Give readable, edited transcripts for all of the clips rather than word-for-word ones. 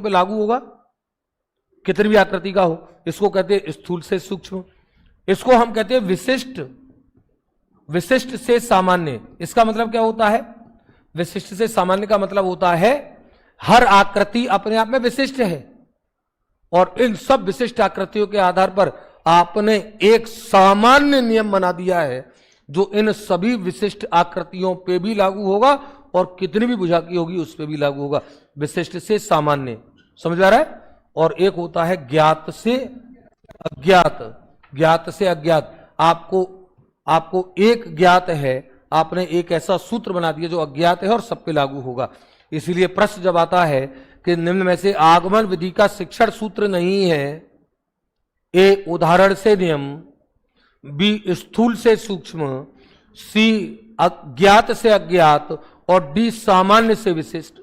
पे लागू होगा, कितनी भी आकृति का हो। इसको कहते हैं स्थूल से सूक्ष्म, इसको हम कहते हैं विशिष्ट, विशिष्ट से सामान्य। इसका मतलब क्या होता है? विशिष्ट से सामान्य का मतलब होता है हर आकृति अपने आप में विशिष्ट है और इन सब विशिष्ट आकृतियों के आधार पर आपने एक सामान्य नियम बना दिया है जो इन सभी विशिष्ट आकृतियों पे भी लागू होगा और कितनी भी भुजा की होगी उस पे भी लागू होगा। विशिष्ट से सामान्य, समझ आ रहा है? और एक होता है ज्ञात से अज्ञात। ज्ञात से अज्ञात, आपको एक ज्ञात है, आपने एक ऐसा सूत्र बना दिया जो अज्ञात है और सब पे लागू होगा। इसीलिए प्रश्न जब आता है कि निम्न में से आगमन विधि का शिक्षण सूत्र नहीं है, ए उदाहरण से नियम, बी स्थूल से सूक्ष्म, सी ज्ञात से अज्ञात और डी सामान्य से विशिष्ट।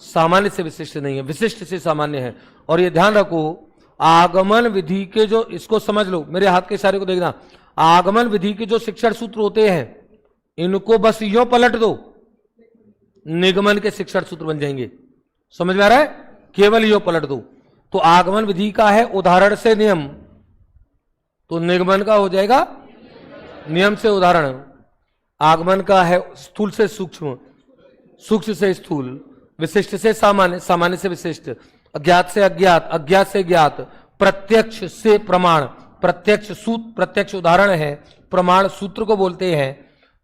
सामान्य से विशिष्ट नहीं है, विशिष्ट से सामान्य है। और ये ध्यान रखो, आगमन विधि के जो, इसको समझ लो, मेरे हाथ के इशारे को देखना, आगमन विधि के जो शिक्षण सूत्र होते हैं इनको बस यूं पलट दो, निगमन के शिक्षण सूत्र बन जाएंगे। समझ में आ रहा है? केवल यूं पलट दो। तो आगमन विधि का है उदाहरण से नियम, तो निगमन का हो जाएगा नियम से उदाहरण। आगमन का है स्थूल से सूक्ष्म, सूक्ष्म से स्थूल, विशिष्ट से सामान्य, सामान्य से विशिष्ट, अज्ञात से अज्ञात, अज्ञात से ज्ञात, प्रत्यक्ष से प्रमाण। प्रत्यक्ष सूत्र, प्रत्यक्ष उदाहरण है, प्रमाण सूत्र को बोलते हैं।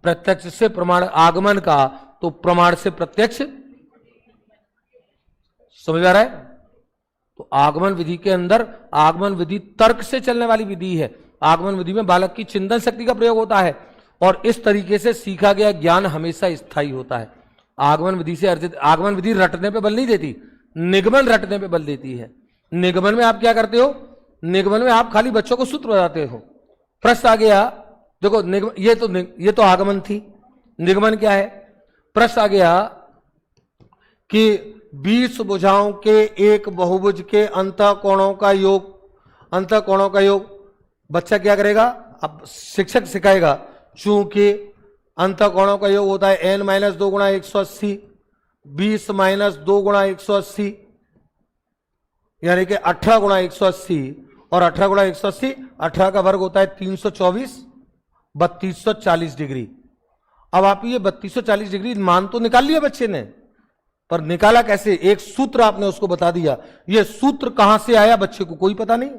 प्रत्यक्ष से प्रमाण आगमन का, तो प्रमाण से प्रत्यक्ष। समझ आ रहा है? तो आगमन विधि के अंदर, आगमन विधि तर्क से चलने वाली विधि है। आगमन विधि में बालक की चिंतन शक्ति का प्रयोग होता है और इस तरीके से सीखा गया ज्ञान हमेशा स्थायी होता है। आगमन विधि से अर्जित, आगमन विधि रटने पे बल नहीं देती, निगमन रटने पे बल देती है। निगमन में आप क्या करते हो? निगमन में आप खाली बच्चों को सूत्र बताते हो। प्रश्न आ गया, देखो निगमन, ये तो आगमन थी। निगमन क्या है? प्रश्न आ गया कि 20 भुजाओं के एक बहुभुज के अंतःकोणों का योग, अंतःकोणों का योग बच्चा क्या करेगा? अब शिक्षक सिखाएगा, चूंकि अंतःकोणों का योग होता है n-2 गुणा 180, 20 - 2 गुणा 180, यानी कि 18 गुणा 180, और 18 गुणा 180, 18 का वर्ग होता है 324, 3240 डिग्री। अब आप ये 3240 डिग्री मान तो निकाल लिया बच्चे ने, पर निकाला कैसे? एक सूत्र आपने उसको बता दिया। ये सूत्र कहां से आया बच्चे को कोई पता नहीं।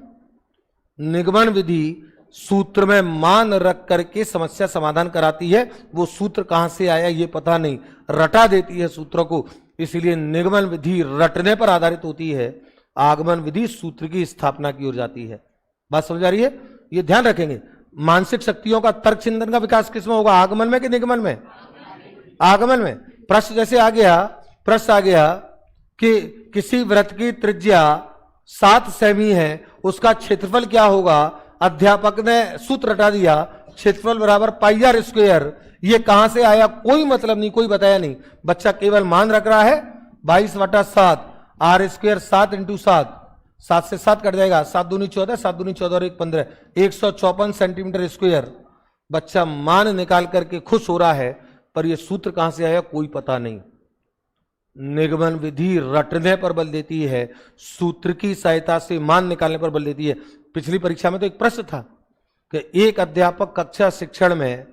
निगमन विधि सूत्र में मान रख करके समस्या समाधान कराती है, वो सूत्र कहां से आया ये पता नहीं, रटा देती है सूत्र को। इसीलिए निगमन विधि रटने पर आधारित होती है, आगमन विधि सूत्र की स्थापना की ओर जाती है। बात समझ आ रही है? ये ध्यान रखेंगे। मानसिक शक्तियों का तर्क चिंतन का विकास किसमें होगा? आगमन में कि निगमन में? आगमन में। प्रश्न जैसे आ गया, प्रश्न आ गया कि किसी वृत्त की त्रिज्या 7 सेमी है, उसका क्षेत्रफल क्या होगा? अध्यापक ने सूत्र रटा दिया, क्षेत्रफल बराबर πr²। ये कहां से आया? कोई मतलब नहीं, कोई बताया नहीं, बच्चा केवल मान रख रहा है 22/7, r², 7 × 7, 7 से 7 कट जाएगा, 7 दूनी 14, 7 दूनी 14 और 1 15, 154 सेंटीमीटर स्क्वायर। बच्चा मान निकाल करके खुश हो रहा है, पर यह सूत्र कहां से आया कोई पता नहीं। निगमन विधि रटने पर बल देती है, सूत्र की सहायता से मान निकालने पर बल देती है। पिछली परीक्षा में तो एक प्रश्न था कि एक अध्यापक कक्षा शिक्षण में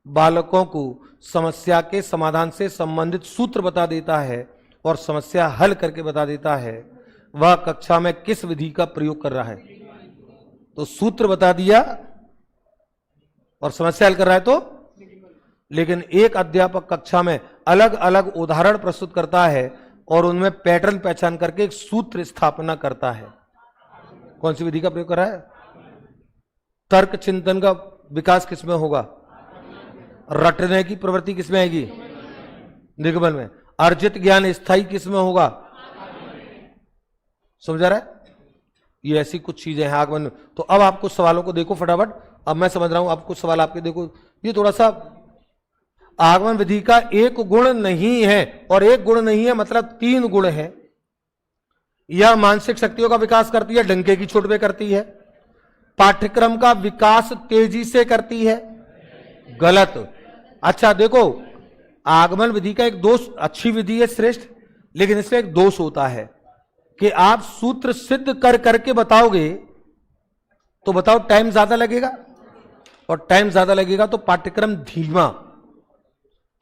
बालकों को समस्या के समाधान से संबंधित सूत्र बता देता है और समस्या हल करके बता देता है, वह कक्षा में किस विधि का प्रयोग कर रहा है? तो सूत्र बता दिया और समस्या हल कर रहा है तो। लेकिन एक अध्यापक कक्षा में अलग अलग उदाहरण प्रस्तुत करता है और उनमें पैटर्न पहचान करके एक सूत्र स्थापना करता है। कौन सी विधि का प्रयोग कर रहा है? तर्क चिंतन का विकास किसमें होगा? रटने की प्रवृत्ति किसमें आएगी? निगमन में। अर्जित ज्ञान स्थायी किसमें होगा? समझ आ रहा है? ये ऐसी कुछ चीजें हैं आगमन में। तो अब आपको सवालों को देखो फटाफट। अब मैं समझ रहा हूं, अब कुछ सवाल आपके देखो। ये थोड़ा सा आगमन विधि का एक गुण नहीं है, और एक गुण नहीं है मतलब 3 गुण है। यह मानसिक शक्तियों का विकास करती है, डंके की चोट पे करती है। पाठ्यक्रम का विकास तेजी से करती है, गलत। अच्छा देखो, आगमन विधि का एक दोष, अच्छी विधि है, श्रेष्ठ, लेकिन इसमें एक दोष होता है। कि आप सूत्र सिद्ध कर करके बताओगे तो बताओ टाइम ज्यादा लगेगा, और टाइम ज्यादा लगेगा तो पाठ्यक्रम धीमा।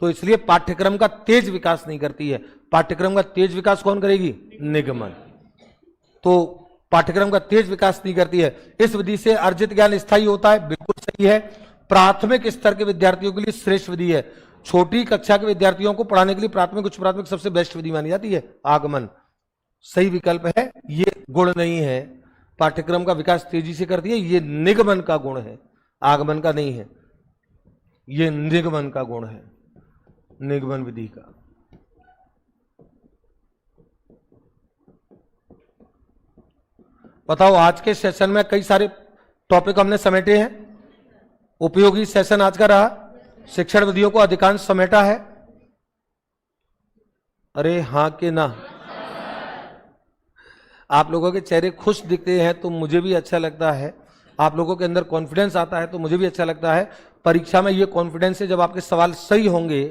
तो इसलिए पाठ्यक्रम का तेज विकास नहीं करती है। पाठ्यक्रम का तेज विकास कौन करेगी? निगमन। तो पाठ्यक्रम का तेज विकास नहीं करती है। इस विधि से अर्जित ज्ञान स्थायी होता है, बिल्कुल सही है। प्राथमिक स्तर के विद्यार्थियों के लिए श्रेष्ठ विधि है। छोटी कक्षा के विद्यार्थियों को पढ़ाने के लिए प्राथमिक उच्च प्राथमिक सबसे बेस्ट विधि मानी जाती है आगमन। सही विकल्प है। ये गुण नहीं है पाठ्यक्रम का विकास तेजी से करती है, ये निगमन का गुण है, आगमन का नहीं है। ये निगमन का गुण है, निगमन विधि का। बताओ, आज के सेशन में कई सारे टॉपिक हमने समेटे हैं। उपयोगी सेशन आज का रहा। शिक्षण विधियों को अधिकांश समेटा है। अरे हां के ना? आप लोगों के चेहरे खुश दिखते हैं तो मुझे भी अच्छा लगता है। आप लोगों के अंदर कॉन्फिडेंस आता है तो मुझे भी अच्छा लगता है। परीक्षा में ये कॉन्फिडेंस है जब आपके सवाल सही होंगे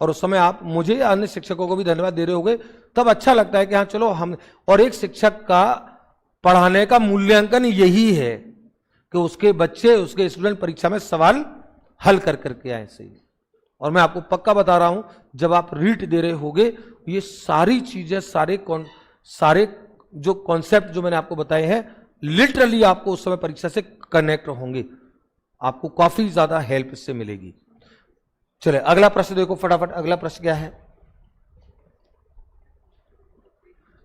और उस समय आप मुझे या अन्य शिक्षकों को भी धन्यवाद दे रहे होंगे, तब अच्छा लगता है कि हाँ चलो हम। और एक शिक्षक का पढ़ाने का मूल्यांकन यही है कि उसके बच्चे, उसके स्टूडेंट परीक्षा में सवाल हल कर करके आए सही। और मैं आपको पक्का बता रहा हूं, जब आप रीट दे रहे होगे ये सारी चीजें, सारे जो कॉन्सेप्ट जो मैंने आपको बताए हैं, लिटरली आपको उस समय परीक्षा से कनेक्ट होंगे। आपको काफी ज्यादा हेल्प इससे मिलेगी। चले अगला प्रश्न देखो फटाफट। अगला प्रश्न क्या है?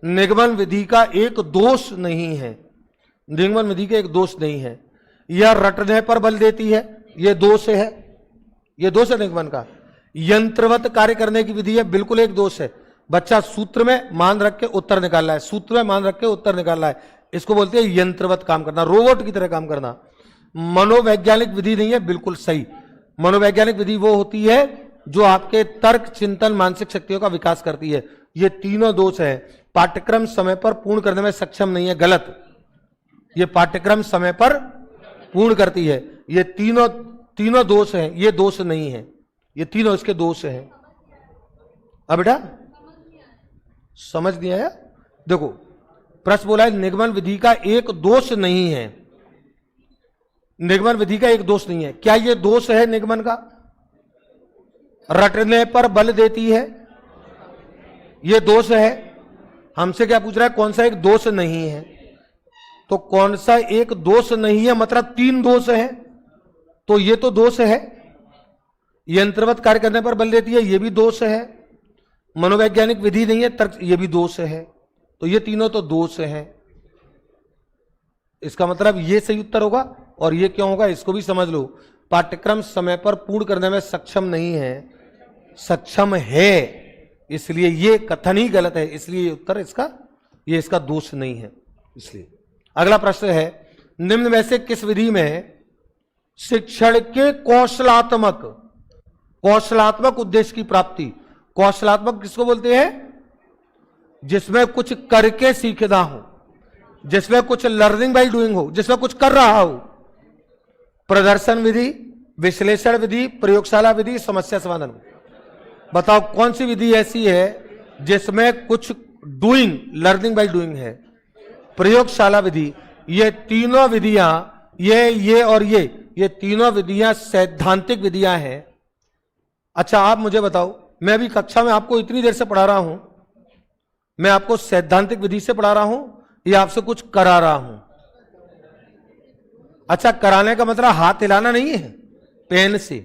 निगमन विधि का एक दोष नहीं है। निगमन विधि का एक दोष नहीं है। यह रटने पर बल देती है, यह दोष है। यह दोष है निगमन का। यंत्रवत कार्य करने की विधि है, बिल्कुल एक दोष है। बच्चा सूत्र में मान रख के उत्तर निकाल रहा है, सूत्र में मान रख के उत्तर निकाल रहा है, इसको बोलते हैं यंत्रवत काम करना, रोबोट की तरह काम करना। मनोवैज्ञानिक विधि नहीं है, बिल्कुल सही। मनोवैज्ञानिक विधि वो होती है जो आपके तर्क, चिंतन, मानसिक शक्तियों का विकास करती है। ये तीनों दोष है। पाठ्यक्रम समय पर पूर्ण करने में सक्षम नहीं है, गलत। ये पाठ्यक्रम समय पर पूर्ण करती है। ये तीनों दोष हैं, ये दोष नहीं है। ये तीनों इसके दोष हैं। अब बेटा समझ नहीं आया? देखो प्रश्न बोला है निगमन विधि का एक दोष नहीं है। निगमन विधि का एक दोष नहीं है। क्या ये दोष है निगमन का? रटने पर बल देती है, ये दोष है। हमसे क्या पूछ रहा है? कौन सा एक दोष नहीं है? तो कौन सा एक दोष नहीं है मतलब तीन दोष है, तो ये तो दोष है। यंत्रवत कार्य करने पर बल देती है, ये भी दोष है। मनोवैज्ञानिक विधि नहीं है, तर्क, ये भी दोष है। तो ये तीनों तो दोष हैं। इसका मतलब ये सही उत्तर होगा। और ये क्यों होगा इसको भी समझ लो। पाठ्यक्रम समय पर पूर्ण करने में सक्षम नहीं है, सक्षम है, इसलिए ये कथन ही गलत है। इसलिए उत्तर इसका, ये इसका दोष नहीं है। इसलिए अगला प्रश्न है, निम्न में से किस विधि में शिक्षण के कौशलात्मक उद्देश्य की प्राप्ति, कौशलात्मक किसको बोलते हैं? जिसमें कुछ करके सीखना हो, जिसमें कुछ लर्निंग बाय डूइंग हो, जिसमें कुछ कर रहा हो। प्रदर्शन विधि, विश्लेषण विधि, प्रयोगशाला विधि, समस्या समाधान। बताओ कौन सी विधि ऐसी है जिसमें कुछ डूइंग, लर्निंग बाय डूइंग है? प्रयोगशाला विधि। ये तीनों विधियां, ये और ये तीनों विधियां सैद्धांतिक विधियां हैं। अच्छा आप मुझे बताओ, मैं अभी कक्षा में आपको इतनी देर से पढ़ा रहा हूं, मैं आपको सैद्धांतिक विधि से पढ़ा रहा हूं या आपसे कुछ करा रहा हूं? अच्छा, कराने का मतलब हाथ हिलाना नहीं है, पेन से।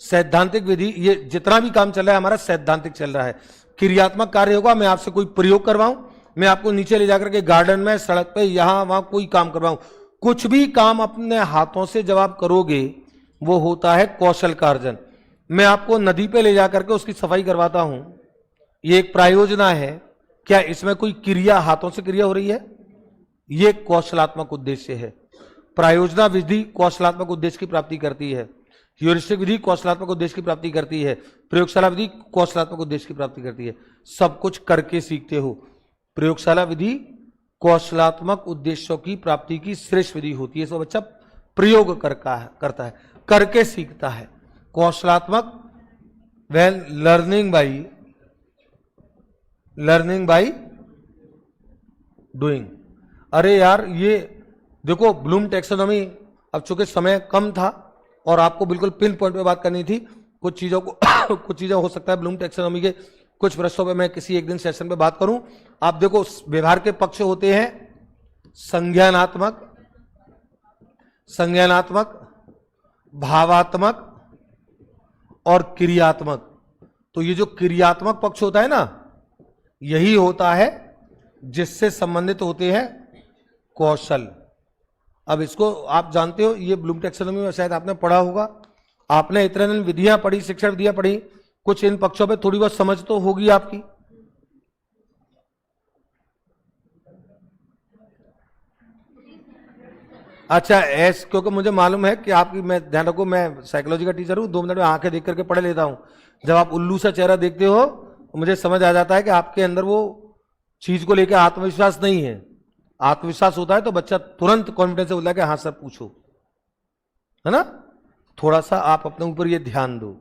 सैद्धांतिक विधि, ये जितना भी काम चल रहा है हमारा सैद्धांतिक चल रहा है। क्रियात्मक कार्य होगा, मैं आपसे कोई प्रयोग करवाऊं, मैं आपको नीचे ले जाकर के गार्डन में, सड़क पे, यहां वहां कोई काम करवाऊं। कुछ भी काम अपने हाथों से जब आप करोगे वो होता है कौशल कार्जन। मैं आपको नदी पे ले जाकर के उसकी सफाई करवाता हूं, ये एक प्रायोजना है। क्या इसमें कोई क्रिया, हाथों से क्रिया हो रही है? ये कौशलात्मक उद्देश्य है। प्रायोजना विधि कौशलात्मक उद्देश्य की प्राप्ति करती है। ह्यूरिस्टिक विधि कौशलात्मक उद्देश्य की प्राप्ति करती है। प्रयोगशाला विधि कौशलात्मक उद्देश्य की प्राप्ति करती है। सब कुछ करके सीखते हो। प्रयोगशाला विधि कौशलात्मक उद्देश्यों की प्राप्ति की श्रेष्ठ विधि होती है। सब बच्चा प्रयोग करता है, करके सीखता है। कौशलात्मक, well learning by learning by doing. अरे यार ये देखो ब्लूम टैक्सोनॉमी, अब चूंकि समय कम था और आपको बिल्कुल पिन पॉइंट पे बात करनी थी, कुछ चीजों को कुछ चीजें हो सकता है ब्लूम टैक्सोनॉमी के कुछ पृष्ठों पे मैं किसी एक दिन सेशन पे बात करूं। आप देखो व्यवहार के पक्ष होते हैं संज्ञानात्मक, संज्ञानात्मक, भावात्मक और क्रियात्मक। तो ये जो क्रियात्मक पक्ष होता है ना, यही होता है जिससे संबंधित होते हैं कौशल। अब इसको आप जानते हो, ये ब्लूम टैक्सोनॉमी में शायद आपने पढ़ा होगा, आपने इतने दिन विधियां पढ़ी, शिक्षण विधियां पढ़ी, कुछ इन पक्षों पे थोड़ी बहुत समझ तो होगी आपकी। अच्छा ऐस, क्योंकि मुझे मालूम है कि आपकी, मैं ध्यान रखो मैं साइकोलॉजी का टीचर हूं, 2 मिनट में आंखें देख करके पढ़ लेता हूं। जब आप उल्लू सा चेहरा देखते हो तो मुझे समझ आ जाता है कि आपके अंदर वो चीज को लेकर आत्मविश्वास नहीं है। आत्मविश्वास होता है तो बच्चा तुरंत कॉन्फिडेंस से बोलता है कि हाँ सर पूछो, है ना। थोड़ा सा आप अपने ऊपर ये ध्यान दो।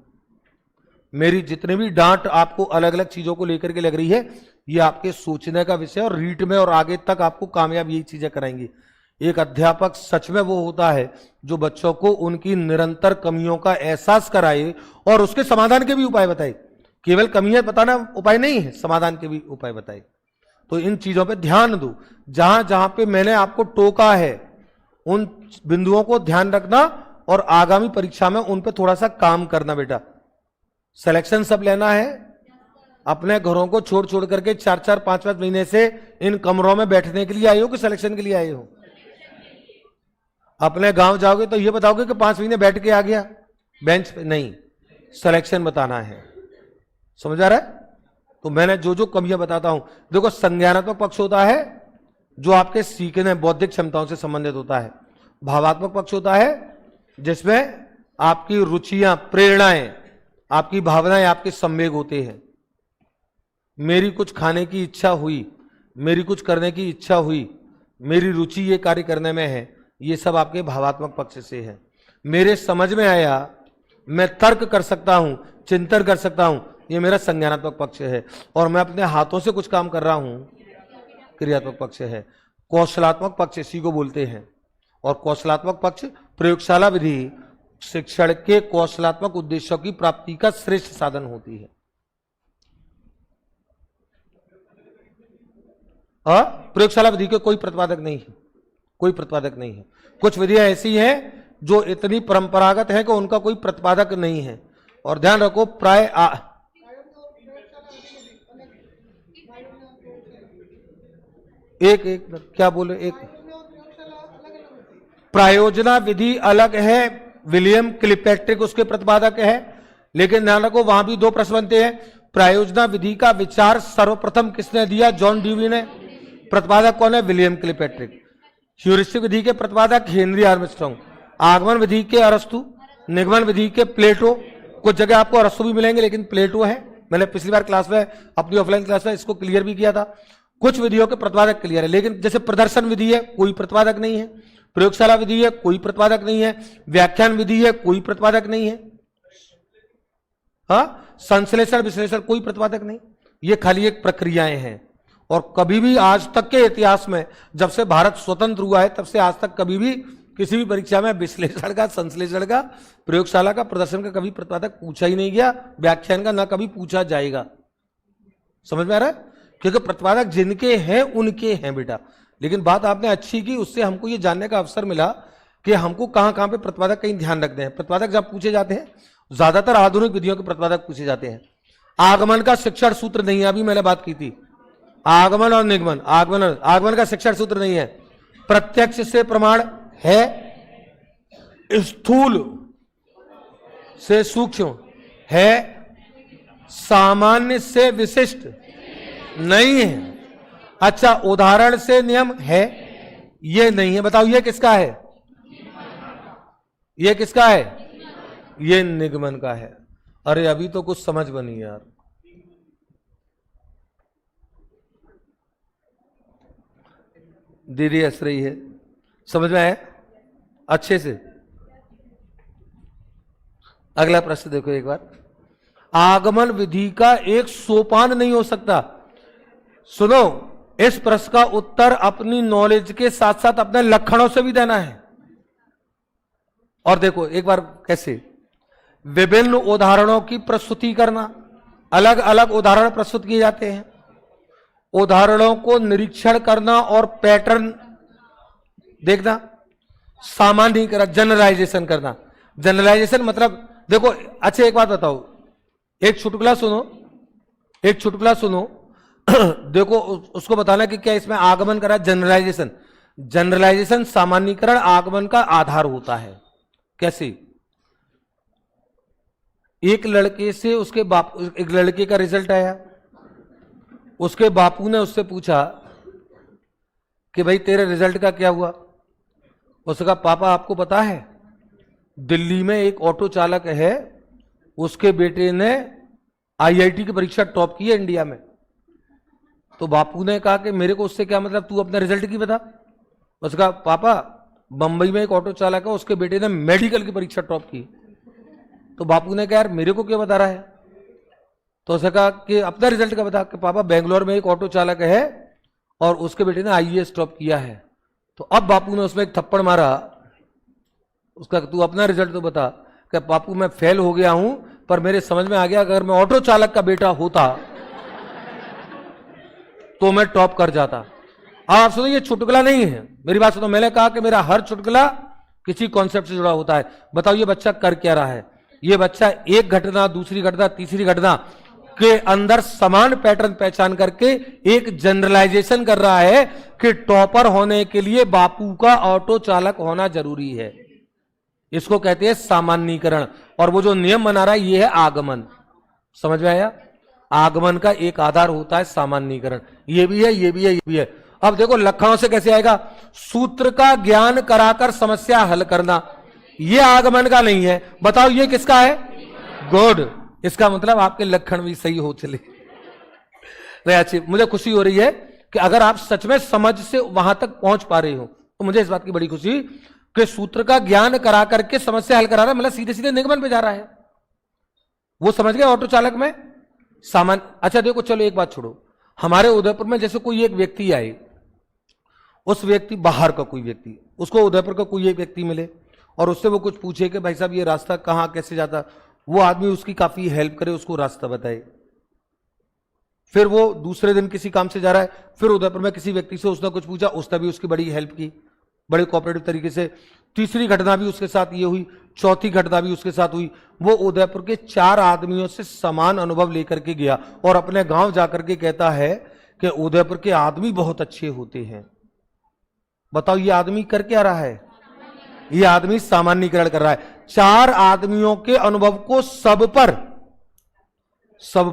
मेरी जितने भी डांट आपको अलग अलग चीजों को लेकर के लग रही है, ये आपके सोचने का विषय और रीट में और आगे तक आपको कामयाब यही चीजें कराएंगी। एक अध्यापक सच में वो होता है जो बच्चों को उनकी निरंतर कमियों का एहसास कराए और उसके समाधान के भी उपाय बताए। केवल कमियां बताना उपाय नहीं है, समाधान के भी उपाय बताए। तो इन चीजों पे ध्यान दो। जहां जहां पे मैंने आपको टोका है उन बिंदुओं को ध्यान रखना और आगामी परीक्षा में उन पे थोड़ा सा काम करना। बेटा सिलेक्शन सब लेना है, अपने घरों को छोड़ छोड़ करके 4-4, 5-5 महीने से इन कमरों में बैठने के लिए आए हो कि सिलेक्शन के लिए आए हो? अपने गांव जाओगे तो ये बताओगे कि 5 महीने बैठ के आ गया बेंच पे, नहीं, सिलेक्शन बताना है। समझ आ रहा है? तो मैंने जो जो कमियां बताता हूं, देखो संज्ञानात्मक पक्ष होता है जो आपके सीखने बौद्धिक क्षमताओं से संबंधित होता है। भावात्मक पक्ष होता है जिसमें आपकी रुचियां, प्रेरणाएं, आपकी भावनाएं, आपके संवेग होते हैं। मेरी कुछ खाने की इच्छा हुई, मेरी कुछ करने की इच्छा हुई, मेरी रुचि ये कार्य करने में है, ये सब आपके भावात्मक पक्ष से है। मेरे समझ में आया, मैं तर्क कर सकता हूं, चिंतन कर सकता हूं, ये मेरा संज्ञानात्मक पक्ष है। और मैं अपने हाथों से कुछ काम कर रहा हूं, क्रियात्मक पक्ष है। कौशलात्मक पक्ष इसी को बोलते हैं। और कौशलात्मक पक्ष प्रयोगशाला विधि शिक्षण के कौशलात्मक उद्देश्यों की प्राप्ति का श्रेष्ठ साधन होती है। प्रयोगशाला विधि के कोई प्रतिपादक नहीं है, कोई प्रतिपादक नहीं है। कुछ विधियां ऐसी हैं जो इतनी परंपरागत है कि उनका कोई प्रतिपादक नहीं है। और ध्यान रखो प्राय एक क्या बोले, एक प्रायोजना विधि अलग है, विलियम किलपैट्रिक उसके प्रतिपादक है। लेकिन ध्यान रखो वहां भी 2 प्रश्न बनते हैं। प्रायोजना विधि का विचार सर्वप्रथम किसने दिया? जॉन ड्यूवी ने। प्रतिपादक कौन है? William Kilpatrick. ह्यूरिस्टिक विधि के प्रतिपादक हेनरी आर्मस्ट्रांग। आगमन विधि के अरस्तु, निगमन विधि के प्लेटो। कुछ जगह आपको अरस्तु भी मिलेंगे लेकिन प्लेटो है। मैंने पिछली बार क्लास में, अपनी ऑफलाइन क्लास में इसको क्लियर भी किया था। कुछ विधियों के प्रतिपादक क्लियर है, लेकिन जैसे प्रदर्शन विधि है कोई प्रतिपादक नहीं है, प्रयोगशाला विधि है कोई प्रतिपादक नहीं है, व्याख्यान विधि है कोई प्रतिपादक नहीं है, हाँ, संश्लेषण विश्लेषण कोई प्रतिपादक नहीं। ये खाली एक प्रक्रियाएं हैं। और कभी भी आज तक के इतिहास में, जब से भारत स्वतंत्र हुआ है तब से आज तक कभी भी किसी भी परीक्षा में विश्लेषण का, संश्लेषण का, प्रयोगशाला का, प्रदर्शन का कभी प्रतिपादक पूछा ही नहीं गया। व्याख्यान का ना कभी पूछा जाएगा। समझ में आ रहा है? क्योंकि प्रतिपादक जिनके हैं उनके हैं बेटा। लेकिन बात आपने अच्छी की, उससे हमको ये जानने का अवसर मिला कि हमको कहां कहां पे प्रतिपादक कहीं ध्यान रखते हैं। प्रतिपादक जब पूछे जाते हैं, ज्यादातर आधुनिक विधियों के प्रतिपादक पूछे जाते हैं। आगमन का शिक्षण सूत्र नहीं है, अभी मैंने बात की थी। आगमन और निगमन, आगमन का शिक्षण सूत्र नहीं है। प्रत्यक्ष से प्रमाण है, स्थूल से सूक्ष्म है, सामान्य से विशिष्ट नहीं है। अच्छा, उदाहरण से नियम है, ये नहीं है। बताओ ये किसका है? ये किसका है? ये निगमन का है। अरे अभी तो कुछ समझ बनी यार। दीदी हंस रही है, समझ में आया अच्छे से? अगला प्रश्न देखो एक बार। आगमन विधि का एक सोपान नहीं हो सकता। सुनो, इस प्रश्न का उत्तर अपनी नॉलेज के साथ साथ अपने लक्षणों से भी देना है। और देखो एक बार कैसे, विभिन्न उदाहरणों की प्रस्तुति करना, अलग अलग उदाहरण प्रस्तुत किए जाते हैं, उदाहरणों को निरीक्षण करना और पैटर्न देखना, सामान्यीकरण जनरलाइजेशन करना। जनरलाइजेशन मतलब देखो, अच्छा एक बात बताओ, एक चुटकुला सुनो, एक चुटकुला सुनो देखो उसको बताना कि क्या इसमें आगमन करा। जनरलाइजेशन, जनरलाइजेशन सामान्यीकरण आगमन का आधार होता है। कैसे? एक लड़के से उसके बाप, एक लड़के का रिजल्ट आया, उसके बापू ने उससे पूछा कि भाई तेरे रिजल्ट का क्या हुआ? उसने कहा पापा आपको पता है दिल्ली में एक ऑटो चालक है, उसके बेटे ने आईआईटी की परीक्षा टॉप की है इंडिया में। तो बापू ने कहा कि मेरे को उससे क्या मतलब, तू अपने रिजल्ट की बता। उसने कहा पापा बंबई में एक ऑटो चालक है, उसके बेटे ने मेडिकल की परीक्षा टॉप की। तो बापू ने कहा यार मेरे को क्यों बता रहा है? तो उसने कहा कि अपना रिजल्ट का बता। कि पापा बेंगलोर में एक ऑटो चालक है और उसके बेटे ने आईएएस टॉप किया है। तो अब बापू ने उसमें एक थप्पड़ मारा, उसका तू अपना रिजल्ट तो बता। कि बापू मैं फेल हो गया हूं, पर मेरे समझ में आ गया अगर मैं ऑटो चालक का बेटा होता तो मैं टॉप कर जाता। अब आप सुनो, ये चुटकुला नहीं है, मेरी बात सुनो। मैंने कहा कि मेरा हर चुटकुला किसी कॉन्सेप्ट से जुड़ा होता है। बताओ ये बच्चा कर क्या रहा है? ये बच्चा एक घटना, दूसरी घटना, तीसरी घटना के अंदर समान पैटर्न पहचान करके एक जनरलाइजेशन कर रहा है कि टॉपर होने के लिए बापू का ऑटो चालक होना जरूरी है। इसको कहते हैं सामान्यीकरण। और वो जो नियम बना रहा है ये है आगमन। समझ में आया? आगमन का एक आधार होता है सामान्यीकरण। ये भी है, ये भी है, ये भी है। अब देखो लक्षणों से कैसे आएगा? सूत्र का ज्ञान कराकर समस्या हल करना, ये आगमन का नहीं है। बताओ ये किसका है? गुड। इसका मतलब आपके लक्षण भी सही हो चले। अच्छी, मुझे खुशी हो रही है कि अगर आप सच में समझ से वहां तक पहुंच पा रहे हो तो मुझे इस बात की बड़ी खुशी कि सूत्र का ज्ञान करा करके समस्या हल करा रहा है, मतलब सीधे सीधे निगमन पे जा रहा है। वो समझ गए ऑटो चालक में सामान्य। अच्छा देखो, चलो एक बात छोड़ो, हमारे उदयपुर में जैसे कोई एक व्यक्ति आए, उस व्यक्ति बाहर का कोई व्यक्ति, उसको उदयपुर का कोई एक व्यक्ति मिले और उससे वो कुछ पूछे कि भाई साहब ये रास्ता कहां कैसे जाता, वो आदमी उसकी काफी हेल्प करे, उसको रास्ता बताए। फिर वो दूसरे दिन किसी काम से जा रहा है, फिर उदयपुर में किसी व्यक्ति से उसने कुछ पूछा, उसने भी उसकी बड़ी हेल्प की, बड़े कोऑपरेटिव तरीके से। तीसरी घटना भी उसके साथ ये हुई, चौथी घटना भी उसके साथ हुई। वो उदयपुर के 4 आदमियों से समान अनुभव लेकर के गया और अपने गांव जाकर के कहता है कि उदयपुर के आदमी बहुत अच्छे होते हैं। बताओ ये आदमी कर क्या रहा है? ये आदमी सामान्यीकरण कर रहा है। 4 आदमियों के अनुभव को सब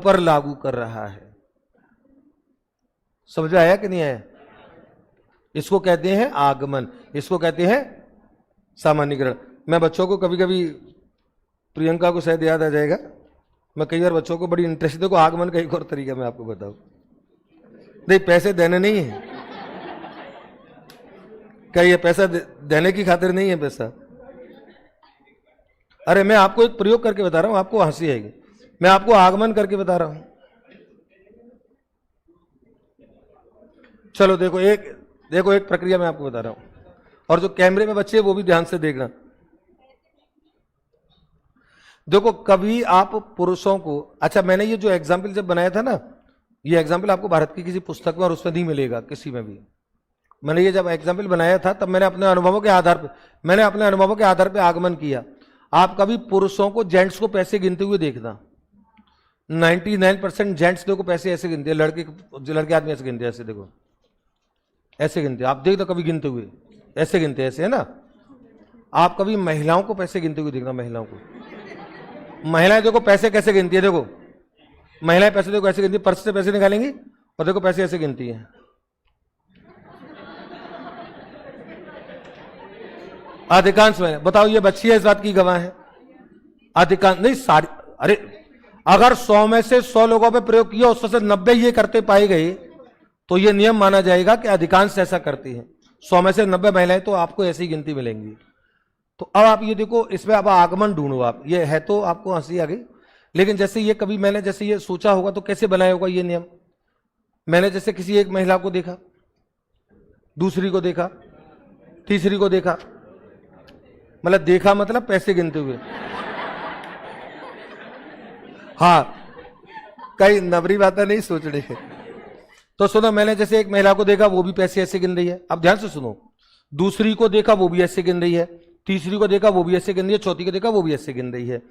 पर लागू कर रहा है। समझ आया कि नहीं आया? इसको कहते हैं आगमन, इसको कहते हैं सामान्यीकरण। मैं बच्चों को कभी कभी, प्रियंका को शायद याद आ जाएगा, मैं कई बार बच्चों को बड़ी इंटरेस्ट, देखो आगमन का एक और तरीका मैं आपको बताऊं। नहीं पैसे देने नहीं है, क्या ये पैसा देने की खातिर नहीं है पैसा। अरे मैं आपको एक प्रयोग करके बता रहा हूं, आपको हंसी आएगी। मैं आपको आगमन करके बता रहा हूं। चलो देखो एक प्रक्रिया मैं आपको बता रहा हूं, और जो कैमरे में बच्चे वो भी ध्यान से देखना। देखो कभी आप पुरुषों को, अच्छा मैंने ये जो एग्जाम्पल जब बनाया था ना, ये एग्जाम्पल आपको भारत की किसी पुस्तक में और उसमें नहीं मिलेगा किसी में भी। मैंने ये जब एग्जाम्पल बनाया था तब मैंने अपने अनुभवों के आधार पे आगमन किया। आप कभी पुरुषों को, जेंट्स को पैसे गिनते हुए देखना, 99% जेंट्स देखो पैसे ऐसे गिनते हैं, लड़के आदमी ऐसे गिनते हैं, ऐसे देखो ऐसे गिनते हैं। आप देख दो कभी गिनते हुए, ऐसे गिनते हैं, ऐसे है ना। आप कभी महिलाओं को पैसे गिनते हुए देखना, महिलाओं को, महिलाएं देखो पैसे कैसे गिनती है। देखो महिलाएं पैसे देखो ऐसे गिनती है, पर्स से पैसे निकालेंगी और देखो पैसे ऐसे गिनती है। अधिकांश में बताओ ये बच्चियां इस बात की गवाह है। अधिकांश नहीं, सारी, अरे अगर 100 में से 100 लोगों पे प्रयोग किया, उसमें से 90 ये करते पाए गए तो ये नियम माना जाएगा कि अधिकांश ऐसा करती हैं। 100 में से 90 महिलाएं तो आपको ऐसी गिनती मिलेंगी। तो अब आप ये देखो, इसमें अब आगमन ढूंढो आप। ये है तो आपको हंसी आ गई, लेकिन जैसे ये कभी मैंने जैसे ये सोचा होगा तो कैसे बनाया होगा ये नियम। मैंने जैसे किसी एक महिला को देखा, दूसरी को देखा, तीसरी को देखा, मतलब देखा मतलब पैसे गिनते हुए। हाँ, कई नबरी बातें नहीं सोच रही है। तो सुनो, मैंने जैसे एक महिला को देखा, वो भी पैसे ऐसे गिन रही है। अब ध्यान से सुनो, दूसरी को देखा, वो भी ऐसे गिन रही है, तीसरी को देखा, वो भी ऐसे गिन रही है, चौथी को देखा, वो भी ऐसे गिन रही है।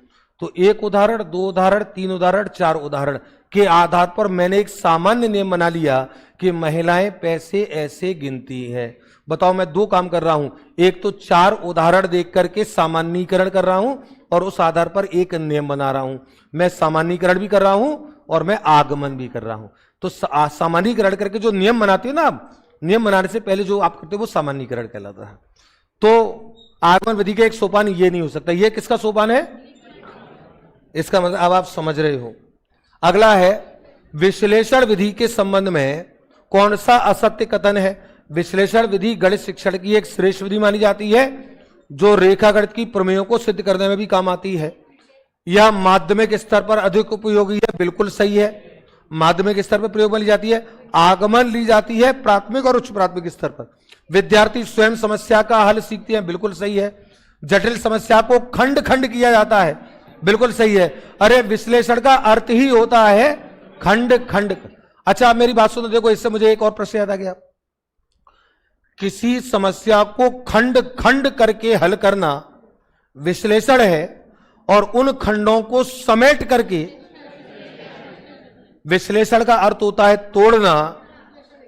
तो एक उदाहरण, दो उदाहरण, तीन उदाहरण, चार उदाहरण के आधार पर मैंने एक सामान्य नियम बना लिया कि महिलाएं पैसे ऐसे गिनती है। बताओ, मैं दो काम कर रहा हूं, एक तो चार उदाहरण देख करके सामान्यीकरण कर रहा हूं और उस आधार पर एक नियम बना रहा हूं। मैं सामान्यीकरण भी कर रहा हूं और मैं आगमन भी कर रहा हूं। तो सामान्यीकरण करके जो नियम बनाते हो ना आप, नियम बनाने से पहले जो आप करते हो वो सामान्यीकरण कहलाता है। तो आगमन विधि का एक सोपान ये नहीं हो सकता। ये किसका सोपान है? इसका मतलब अब आप समझ रहे हो। अगला है, विश्लेषण विधि के संबंध में कौन सा असत्य कथन है? विश्लेषण विधि गणित शिक्षण की एक श्रेष्ठ विधि मानी जाती है, जो रेखागणित की प्रमेयों को सिद्ध करने में भी काम आती है। यह माध्यमिक स्तर पर अधिक उपयोगी है, बिल्कुल सही है। माध्यमिक स्तर पर प्रयोग में ली जाती है। आगमन ली जाती है प्राथमिक और उच्च प्राथमिक स्तर पर। विद्यार्थी स्वयं समस्या का हल सीखते हैं, बिल्कुल सही है। जटिल समस्या को खंड खंड किया जाता है, बिल्कुल सही है। अरे विश्लेषण का अर्थ ही होता है खंड खंड। अच्छा, मेरी बात सुनो, देखो इससे मुझे एक और प्रश्न याद आ गया। किसी समस्या को खंड खंड करके हल करना विश्लेषण है, और उन खंडों को समेट करके, विश्लेषण का अर्थ होता है तोड़ना,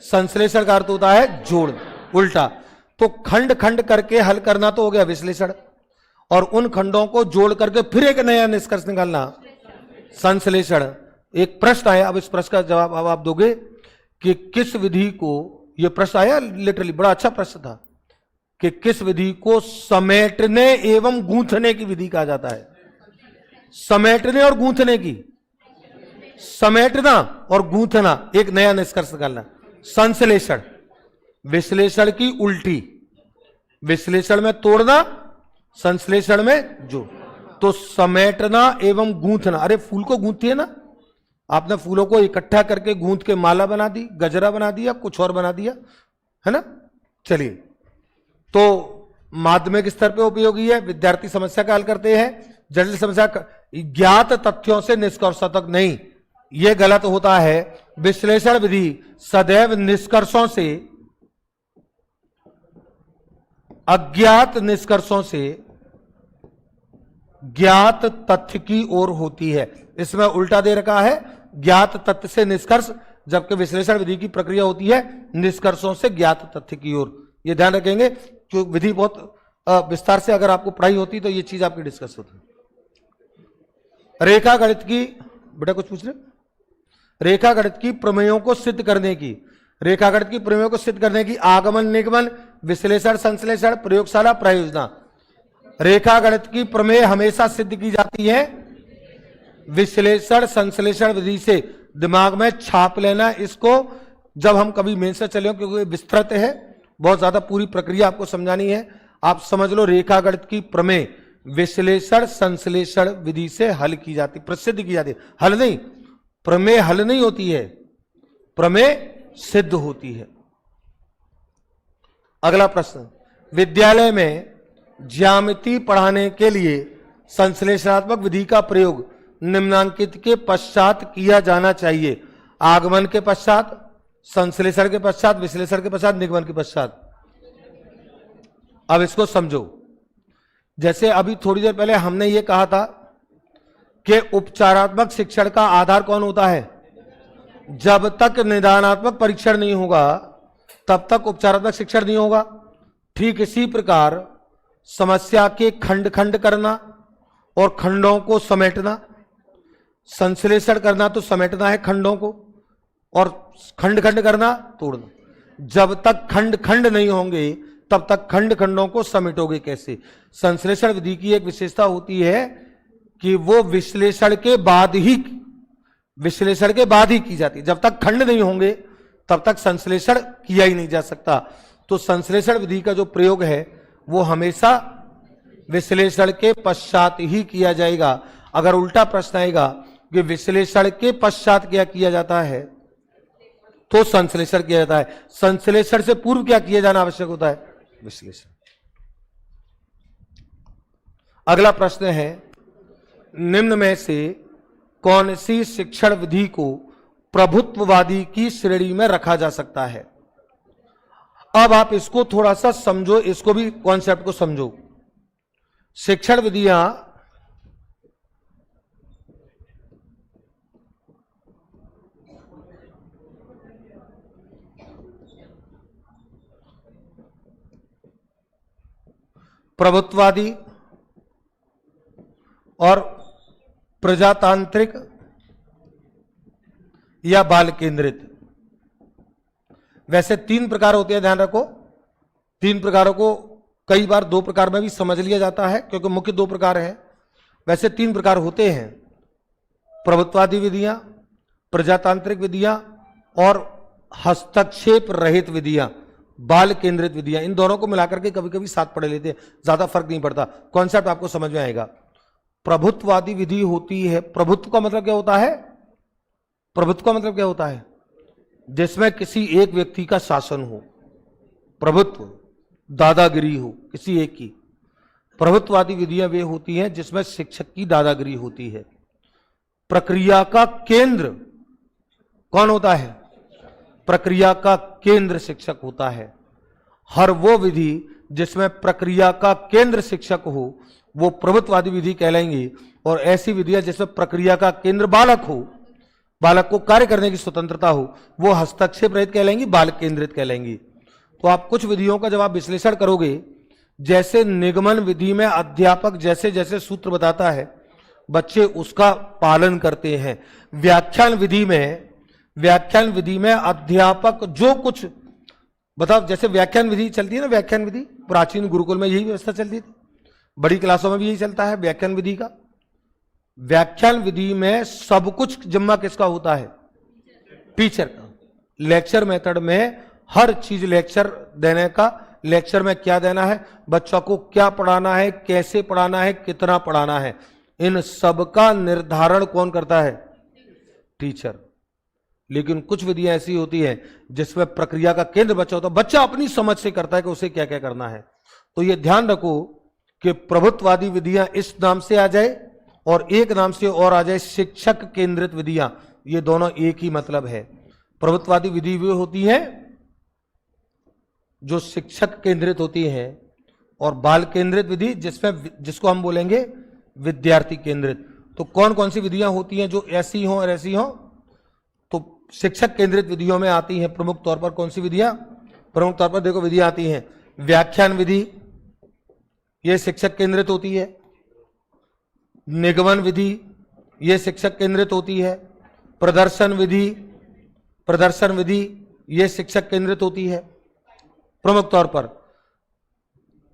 संश्लेषण का अर्थ होता है जोड़ना, उल्टा। तो खंड खंड करके हल करना तो हो गया विश्लेषण, और उन खंडों को जोड़ करके फिर एक नया निष्कर्ष निकालना संश्लेषण। एक प्रश्न आया, अब इस प्रश्न का जवाब अब आप दोगे कि किस विधि को, यह प्रश्न आया लिटरली, बड़ा अच्छा प्रश्न था, कि किस विधि को समेटने एवं गूंथने की विधि कहा जाता है? समेटने और गूंथने की, समेटना और गूंथना, एक नया निष्कर्ष निकालना, संश्लेषण। विश्लेषण की उल्टी, विश्लेषण में तोड़ना, संश्लेषण में जो। तो समेटना एवं गूंथना, अरे फूल को गूंथती है ना, आपने फूलों को इकट्ठा करके गूंथ के माला बना दी, गजरा बना दिया, कुछ और बना दिया, है ना। चलिए, तो माध्यमिक स्तर पे उपयोगी है, विद्यार्थी समस्या का हल करते हैं। जटिल समस्या ज्ञात तथ्यों से निष्कर्षों तक नहीं, यह गलत होता है। विश्लेषण विधि सदैव निष्कर्षों से, अज्ञात निष्कर्षों से ज्ञात तथ्य की ओर होती है। इसमें उल्टा दे रखा है, ज्ञात तथ्य से निष्कर्ष, जबकि विश्लेषण विधि की प्रक्रिया होती है निष्कर्षों से ज्ञात तथ्य की ओर। यह ध्यान रखेंगे, क्योंकि विधि बहुत विस्तार से अगर आपको पढ़ाई होती तो यह चीज आपकी डिस्कस होती। रेखा गणित की, बेटा कुछ पूछ रहे? रेखा गणित की प्रमेयों को सिद्ध करने की, रेखा गणित की प्रमेयों को सिद्ध करने की आगमन निगमन, विश्लेषण संश्लेषण, प्रयोगशाला, प्रयोजना। रेखा गणित की प्रमेय हमेशा सिद्ध की जाती है विश्लेषण संश्लेषण विधि से। दिमाग में छाप लेना इसको, जब हम कभी मेन से चले, क्योंकि विस्तृत है, बहुत ज्यादा पूरी प्रक्रिया आपको समझानी है। आप समझ लो, रेखा गणित की प्रमेय विश्लेषण संश्लेषण विधि से हल की जाती, प्रसिद्ध की जाती है। हल नहीं, प्रमेय हल नहीं होती है, प्रमेय सिद्ध होती है। अगला प्रश्न, विद्यालय में ज्यामिति पढ़ाने के लिए संश्लेषणात्मक विधि का प्रयोग निम्नांकित के पश्चात किया जाना चाहिए? आगमन के पश्चात, संश्लेषण के पश्चात, विश्लेषण के पश्चात, निगमन के पश्चात। अब इसको समझो। जैसे अभी थोड़ी देर पहले हमने ये कहा था कि उपचारात्मक शिक्षण का आधार कौन होता है? जब तक निदानात्मक परीक्षण नहीं होगा तब तक उपचारात्मक शिक्षण नहीं होगा। ठीक इसी प्रकार समस्या के खंड खंड करना और खंडों को समेटना, संश्लेषण करना तो समेटना है खंडों को, और खंड खंड करना तोड़ना। जब तक खंड खंड नहीं होंगे तब तक खंड खंडों को समेटोगे कैसे? संश्लेषण विधि की एक विशेषता होती है कि वो विश्लेषण के बाद ही की जाती है। जब तक खंड नहीं होंगे तब तक संश्लेषण किया ही नहीं जा सकता। तो संश्लेषण विधि का जो प्रयोग है वो हमेशा विश्लेषण के पश्चात ही किया जाएगा। अगर उल्टा प्रश्न आएगा कि विश्लेषण के पश्चात क्या किया जाता है, तो संश्लेषण किया जाता है। संश्लेषण से पूर्व क्या किया जाना आवश्यक होता है? विश्लेषण। अगला प्रश्न है, निम्न में से कौन सी शिक्षण विधि को प्रभुत्ववादी की श्रेणी में रखा जा सकता है? अब आप इसको थोड़ा सा समझो, इसको भी कॉन्सेप्ट को समझो। शिक्षण विधियां प्रभुत्ववादी और प्रजातांत्रिक या बाल केंद्रित, वैसे 3 प्रकार होते हैं, ध्यान रखो। 3 प्रकारों को कई बार 2 प्रकार में भी समझ लिया जाता है, क्योंकि मुख्य 2 प्रकार हैं। वैसे 3 प्रकार होते हैं, प्रभुत्ववादी विधियां, प्रजातांत्रिक विधियां और हस्तक्षेप रहित विधियां, बाल केंद्रित विधियां। इन दोनों को मिलाकर के कभी कभी साथ पढ़ लेते हैं, ज्यादा फर्क नहीं पड़ता, कॉन्सेप्ट आपको समझ में आएगा। प्रभुत्ववादी विधि होती है, प्रभुत्व का मतलब क्या होता है? प्रभुत्व का मतलब क्या होता है? जिसमें किसी एक व्यक्ति का शासन हो, प्रभुत्व, दादागिरी हो किसी एक की। प्रभुत्ववादी विधियां वे होती हैं जिसमें शिक्षक की दादागिरी होती है। प्रक्रिया का केंद्र कौन होता है? प्रक्रिया का केंद्र शिक्षक होता है। हर वो विधि जिसमें प्रक्रिया का केंद्र शिक्षक हो वो प्रभुत्ववादी विधि कहलाएंगी, और ऐसी विधियां जिसमें प्रक्रिया का केंद्र बालक हो, बालक को कार्य करने की स्वतंत्रता हो, वो हस्तक्षेप रहित कहलाएंगी, बाल केंद्रित कहलाएंगी। तो आप कुछ विधियों का जब आप विश्लेषण करोगे, जैसे निगमन विधि में अध्यापक जैसे जैसे सूत्र बताता है बच्चे उसका पालन करते हैं। व्याख्यान विधि में अध्यापक जो कुछ बताओ, जैसे व्याख्यान विधि चलती है ना, व्याख्यान विधि प्राचीन गुरुकुल में यही व्यवस्था चलती थी, बड़ी क्लासों में भी यही चलता है व्याख्यान विधि का। व्याख्यान विधि में सब कुछ जिम्मा किसका होता है? टीचर का। लेक्चर मेथड में हर चीज लेक्चर देने का, लेक्चर में क्या देना है, बच्चों को क्या पढ़ाना है, कैसे पढ़ाना है, कितना पढ़ाना है, इन सब का निर्धारण कौन करता है? टीचर। लेकिन कुछ विधियां ऐसी होती हैं जिसमें प्रक्रिया का केंद्र बच्चा होता है, बच्चा अपनी समझ से करता है कि उसे क्या क्या करना है। तो यह ध्यान रखो कि प्रभुत्ववादी विधियां इस नाम से आ जाए और एक नाम से और आ जाए शिक्षक केंद्रित विधियां, ये दोनों एक ही मतलब है। प्रभुत्ववादी विधि वे होती हैं जो शिक्षक केंद्रित होती हैं, और बाल केंद्रित विधि जिसको हम बोलेंगे विद्यार्थी केंद्रित। तो कौन कौन सी विधियां होती हैं जो ऐसी हों और ऐसी हों? तो शिक्षक केंद्रित विधियों में आती हैं प्रमुख तौर पर कौन सी विधियां? प्रमुख तौर पर देखो विधियां आती हैं, व्याख्यान विधि, यह शिक्षक केंद्रित होती है। निगमन विधि, यह शिक्षक केंद्रित होती है। प्रदर्शन विधि यह शिक्षक केंद्रित होती है प्रमुख तौर पर।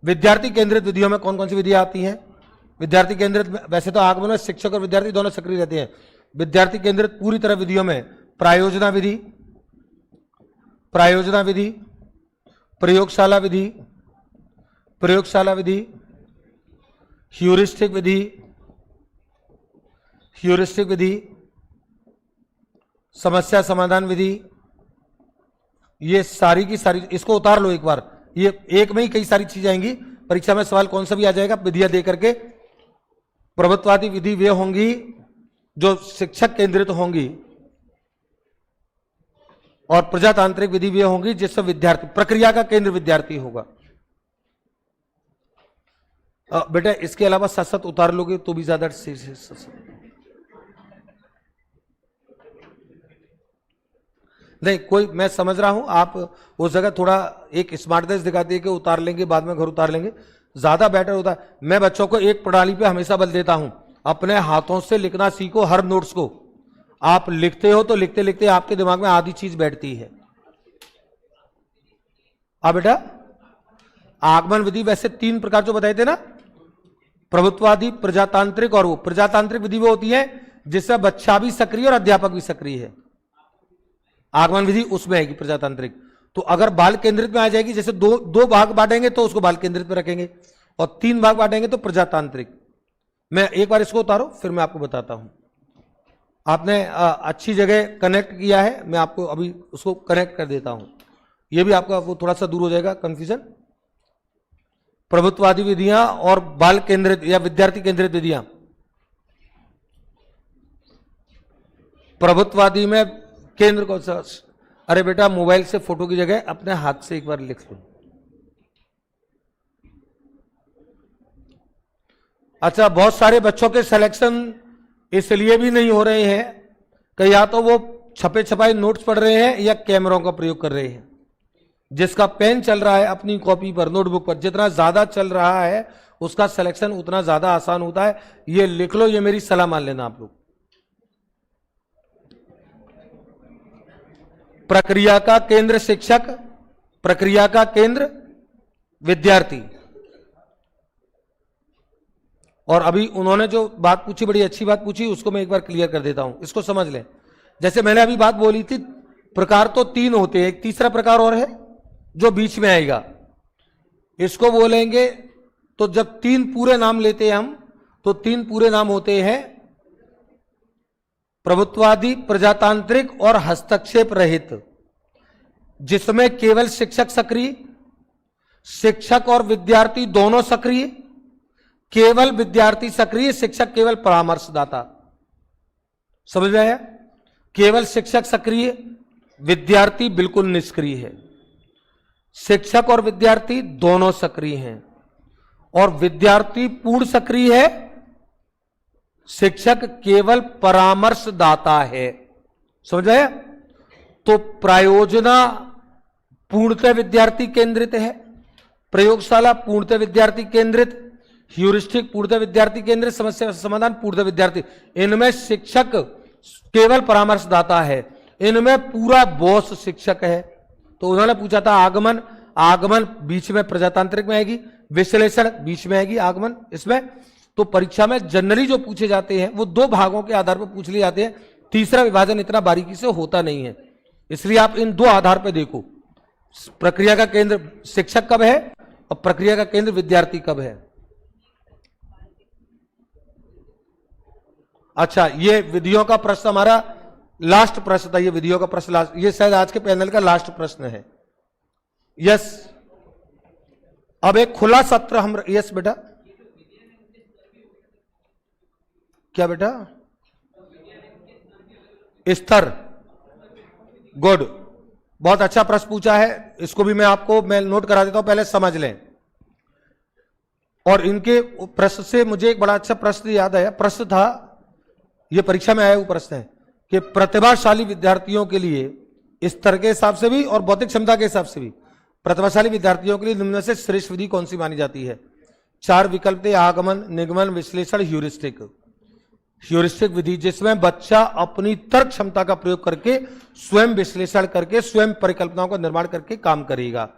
विद्यार्थी केंद्रित विधियों में कौन कौन सी विधियां आती हैं? विद्यार्थी केंद्रित, वैसे तो आगमन में शिक्षक और विद्यार्थी दोनों सक्रिय रहते हैं। विद्यार्थी केंद्रित पूरी तरह विधियों में प्रायोजना विधि, प्रयोगशाला विधि, ह्यूरिस्टिक विधि, समस्या समाधान विधि, ये सारी की सारी, इसको उतार लो एक बार, ये एक में ही कई सारी चीजें आएंगी। परीक्षा में सवाल कौन सा भी आ जाएगा विधियां दे करके। प्रभुत्ववादी विधि वे होंगी जो शिक्षक केंद्रित होंगी, और प्रजातांत्रिक विधि वे होंगी जिससे विद्यार्थी, प्रक्रिया का केंद्र विद्यार्थी होगा। बेटा इसके अलावा साथ साथ उतार लोगे तो भी ज्यादा नहीं, कोई, मैं समझ रहा हूं आप उस जगह थोड़ा एक स्मार्टनेस दिखाते हैं कि उतार लेंगे बाद में घर उतार लेंगे, ज्यादा बेटर होता है। मैं बच्चों को एक प्रणाली पे हमेशा बल देता हूं, अपने हाथों से लिखना सीखो। हर नोट्स को आप लिखते हो तो लिखते लिखते आपके दिमाग में आधी चीज बैठती है। बेटा आगमन विधि वैसे 3 प्रकार जो बताए थे ना, प्रभुत्ववादी, प्रजातांत्रिक और वो। प्रजातांत्रिक विधि वो होती है जिससे बच्चा भी सक्रिय और अध्यापक भी सक्रिय है। आगमन विधि उसमें आएगी प्रजातांत्रिक। तो अगर बाल केंद्रित में आ जाएगी, जैसे दो भाग बांटेंगे तो उसको बाल केंद्रित में रखेंगे, और 3 भाग बांटेंगे तो प्रजातांत्रिक। मैं एक बार इसको उतारो फिर मैं आपको बताता हूं। आपने अच्छी जगह कनेक्ट किया है, मैं आपको अभी उसको कनेक्ट कर देता हूं, ये भी आपका वो थोड़ा सा दूर हो जाएगा कंफ्यूजन। प्रभुत्ववादी विधियां और बाल केंद्रित या विद्यार्थी केंद्रित विधियां। प्रभुत्ववादी में केंद्र को, अरे बेटा मोबाइल से फोटो की जगह अपने हाथ से एक बार लिख लो। अच्छा, बहुत सारे बच्चों के सिलेक्शन इसलिए भी नहीं हो रहे हैं कि या तो वो छपे छपाए नोट्स पढ़ रहे हैं या कैमरों का प्रयोग कर रहे हैं। जिसका पेन चल रहा है अपनी कॉपी पर, नोटबुक पर, जितना ज्यादा चल रहा है उसका सिलेक्शन उतना ज्यादा आसान होता है। ये लिख लो, ये मेरी सलाह मान लेना आप लोग। प्रक्रिया का केंद्र शिक्षक, प्रक्रिया का केंद्र विद्यार्थी। और अभी उन्होंने जो बात पूछी, बड़ी अच्छी बात पूछी, उसको मैं एक बार क्लियर कर देता हूं, इसको समझ लें। जैसे मैंने अभी बात बोली थी, प्रकार तो 3 होते हैं, एक तीसरा प्रकार और है जो बीच में आएगा, इसको बोलेंगे। तो जब 3 पूरे नाम लेते हैं हम, तो 3 पूरे नाम होते हैं प्रभुत्ववादी, प्रजातांत्रिक और हस्तक्षेप रहित, जिसमें केवल शिक्षक सक्रिय, शिक्षक और विद्यार्थी दोनों सक्रिय, केवल विद्यार्थी सक्रिय, शिक्षक केवल परामर्शदाता। समझ में आया? केवल शिक्षक सक्रिय, विद्यार्थी बिल्कुल निष्क्रिय है। शिक्षक और विद्यार्थी दोनों सक्रिय हैं और विद्यार्थी पूर्ण सक्रिय है, शिक्षक केवल परामर्शदाता है। समझ आया? तो प्रायोजना पूर्णतः विद्यार्थी केंद्रित है, प्रयोगशाला पूर्णतः विद्यार्थी केंद्रित, ह्यूरिस्टिक पूर्णतः विद्यार्थी केंद्रित, समस्या समाधान पूर्णतः विद्यार्थी। इनमें शिक्षक केवल परामर्शदाता है, इनमें पूरा बॉस शिक्षक है। तो उन्होंने पूछा था आगमन, आगमन बीच में प्रजातांत्रिक में आएगी, विश्लेषण बीच में आएगी आगमन इसमें। तो परीक्षा में जनरली जो पूछे जाते हैं वो 2 भागों के आधार पर पूछ लिए जाते हैं, तीसरा विभाजन इतना बारीकी से होता नहीं है। इसलिए आप इन 2 आधार पर देखो, प्रक्रिया का केंद्र शिक्षक कब है और प्रक्रिया का केंद्र विद्यार्थी कब है। अच्छा, ये विधियों का प्रश्न हमारा लास्ट प्रश्न था, ये विधियों का प्रश्न लास्ट, ये शायद आज के पैनल का लास्ट प्रश्न है। यस, अब एक खुला सत्र हम, यस बेटा, क्या बेटा? स्तर, गुड, बहुत अच्छा प्रश्न पूछा है, इसको भी मैं नोट करा देता हूं, पहले समझ लें। और इनके प्रश्न से मुझे एक बड़ा अच्छा प्रश्न याद आया। प्रश्न था, यह परीक्षा में आया हुआ प्रश्न है कि प्रतिभाशाली विद्यार्थियों के लिए स्तर के हिसाब से भी और बौद्धिक क्षमता के हिसाब से भी प्रतिभाशाली विद्यार्थियों के लिए निम्न में से श्रेष्ठ विधि कौन सी मानी जाती है? 4 विकल्प थे, आगमन, निगमन, विश्लेषण, ह्यूरिस्टिक। ह्यूरिस्टिक विधि जिसमें बच्चा अपनी तर्क क्षमता का प्रयोग करके स्वयं विश्लेषण करके स्वयं परिकल्पनाओं का निर्माण करके काम करेगा।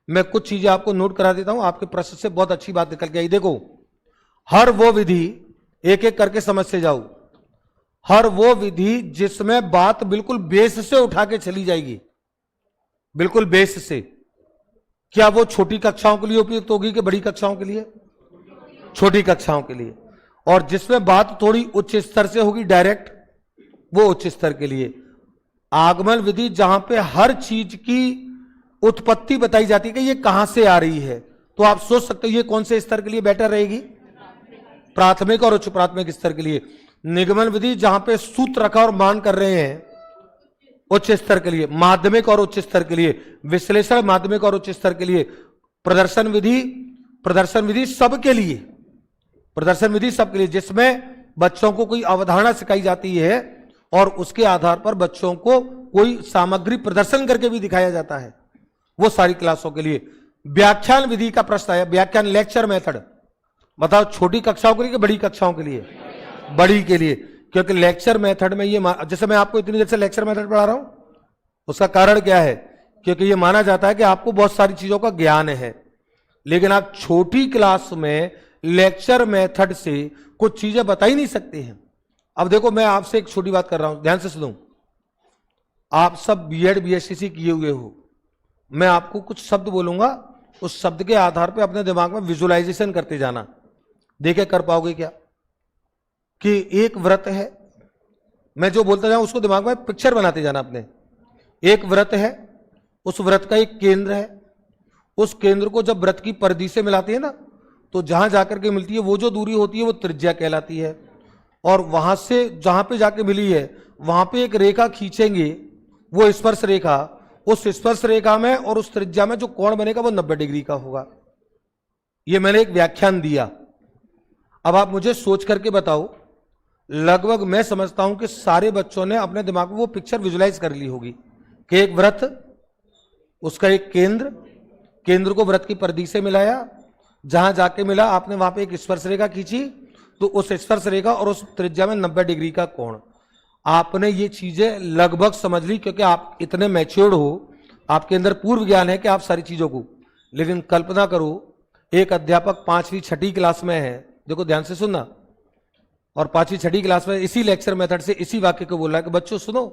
मैं कुछ चीजें आपको नोट करा देता हूं, आपके प्रश्न से बहुत अच्छी बात निकल के आई। देखो, हर वो विधि, एक एक करके समझ से जाओ, हर वो विधि जिसमें बात बिल्कुल बेस से उठा के चली जाएगी, बिल्कुल बेस से। क्या वो छोटी कक्षाओं के लिए उपयुक्त होगी कि बड़ी कक्षाओं के लिए? छोटी कक्षाओं के लिए। और जिसमें बात थोड़ी उच्च स्तर से होगी डायरेक्ट, वो उच्च स्तर के लिए। आगमन विधि जहां पे हर चीज की उत्पत्ति बताई जाती है कि ये कहां से आ रही है, तो आप सोच सकते हो ये कौन से स्तर के लिए बेटर रहेगी? प्राथमिक और उच्च प्राथमिक स्तर के लिए। निगमन विधि जहां पे सूत्र रखा और मान कर रहे हैं, उच्च स्तर के लिए। माध्यमिक और उच्च स्तर के लिए। विश्लेषण माध्यमिक और उच्च स्तर के लिए। प्रदर्शन विधि सबके लिए, प्रदर्शन विधि सबके लिए, जिसमें बच्चों को कोई अवधारणा सिखाई जाती है और उसके आधार पर बच्चों को कोई सामग्री प्रदर्शन करके भी दिखाया जाता है, वो सारी क्लासों के लिए। व्याख्यान विधि का प्रश्न आया, व्याख्यान लेक्चर मेथड, बताओ छोटी कक्षाओं के लिए कि बड़ी कक्षाओं के लिए? बड़ी के लिए, क्योंकि लेक्चर मेथड में ये, जैसे मैं आपको इतनी देर से लेक्चर मेथड पढ़ा रहा हूं, उसका कारण क्या है? क्योंकि ये माना जाता है कि आपको बहुत सारी चीजों का ज्ञान है, लेकिन आप छोटी क्लास में लेक्चर मेथड से कुछ चीजें बता ही नहीं सकते हैं। अब देखो, मैं आपसे एक छोटी बात कर रहा हूं, ध्यान से सुनो। आप सब बीएड बीएससी किए हुए हो, मैं आपको कुछ शब्द बोलूंगा, उस शब्द के आधार पर अपने दिमाग में विजुअलाइजेशन करते जाना। देखे कर पाओगे क्या? कि एक व्रत है, मैं जो बोलता जाऊं उसको दिमाग में पिक्चर बनाते जाना अपने। एक व्रत है, उस व्रत का एक केंद्र है, उस केंद्र को जब व्रत की परिधि से मिलाते हैं ना, तो जहां जाकर के मिलती है वो जो दूरी होती है वो त्रिज्या कहलाती है। और वहां से जहां पे जाके मिली है वहां पे एक रेखा खींचेंगे, वो स्पर्श रेखा, उस स्पर्श रेखा में और उस त्रिज्या में जो कोण बनेगा वो 90 डिग्री का होगा। ये मैंने एक व्याख्यान दिया। अब आप मुझे सोच करके बताओ, लगभग मैं समझता हूं कि सारे बच्चों ने अपने दिमाग में वो पिक्चर विजुलाइज कर ली होगी कि एक व्रत, उसका एक केंद्र, केंद्र को व्रत की परिधि से मिलाया, जहां जाके मिला आपने वहां पे एक स्पर्श रेखा खींची, तो उस स्पर्श रेखा और उस त्रिज्या में 90 डिग्री का कोण। आपने ये चीजें लगभग समझ ली क्योंकि आप इतने मैच्योर्ड हो, आपके अंदर पूर्व ज्ञान है कि आप सारी चीजों को। लेकिन कल्पना करो एक अध्यापक 5वीं 6ठी क्लास में है, देखो ध्यान से सुनना, और 5वीं 6ठी क्लास में इसी लेक्चर मेथड से इसी वाक्य को बोल रहा है कि बच्चों सुनो,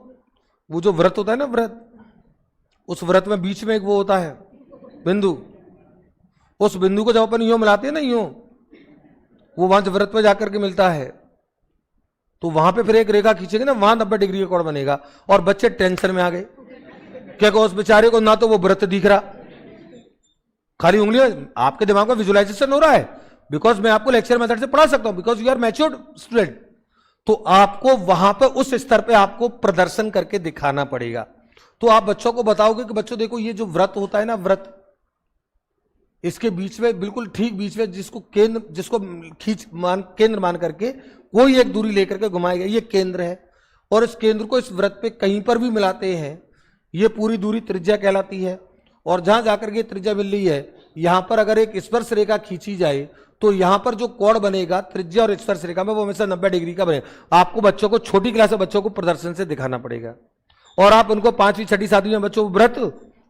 वो जो व्रत होता है ना व्रत, उस व्रत में बीच में एक वो होता है बिंदु, उस बिंदु को जब अपन यूं मिलाते हैं ना यूं, वो वहां व्रत पे जाकर के मिलता है, तो वहां पे फिर एक रेखा खींचेंगे ना, वहां 90 डिग्री का कोण बनेगा। और बच्चे टेंशन में आ गए क्योंकि उस बेचारे को ना तो वो व्रत दिख रहा, खाली उंगलियां, आपके दिमाग में विजुअलाइजेशन हो रहा है, बिकॉज मैं आपको लेक्चर मेथड से पढ़ा सकता हूं, because you are matured student. तो आपको वहां पे उस स्तर पे आपको प्रदर्शन करके दिखाना पड़ेगा। तो आप बच्चों को बताओगे कि बच्चों देखो ये जो व्रत होता है ना व्रत, इसके बीच में बिल्कुल ठीक बीच में जिसको केंद्र, जिसको केंद्र मान करके कोई एक दूरी लेकर के घुमाएगा, ये केंद्र है। और इस केंद्र को इस व्रत पे कहीं पर भी मिलाते हैं, ये पूरी दूरी त्रिज्या कहलाती है। और जहां जाकर के त्रिज्या मिल रही है, यहां पर अगर एक स्पर्श रेखा खींची जाए तो यहां पर जो कोण बनेगा त्रिज्या और स्पर्श रेखा में, वो हमेशा 90 डिग्री का बनेगा। आपको बच्चों को, छोटी क्लास के बच्चों को प्रदर्शन से दिखाना पड़ेगा। और आप उनको 5वीं 6ठी 7वीं में बच्चों व्रत,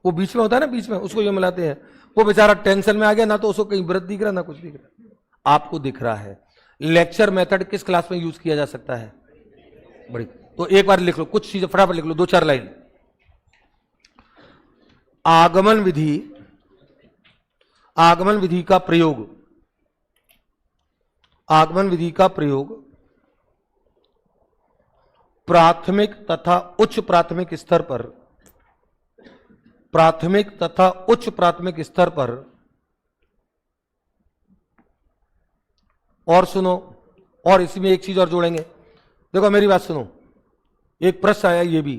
वो बीच में होता है ना, बीच में उसको ये मिलाते हैं, वो बेचारा टेंशन में आ गया, ना तो उसको कहीं व्रत दिख रहा ना कुछ दिख रहा। आपको दिख रहा है। लेक्चर मेथड किस क्लास में यूज किया जा सकता है? बड़ी। तो एक बार लिख लो, कुछ चीजें फटाफट लिख लो, 2-4 लाइन। आगमन विधि, आगमन विधि का प्रयोग, आगमन विधि का प्रयोग प्राथमिक तथा उच्च प्राथमिक स्तर पर, प्राथमिक तथा उच्च प्राथमिक स्तर पर, और सुनो, और इसमें एक चीज और जोड़ेंगे। देखो मेरी बात सुनो, एक प्रश्न आया ये भी,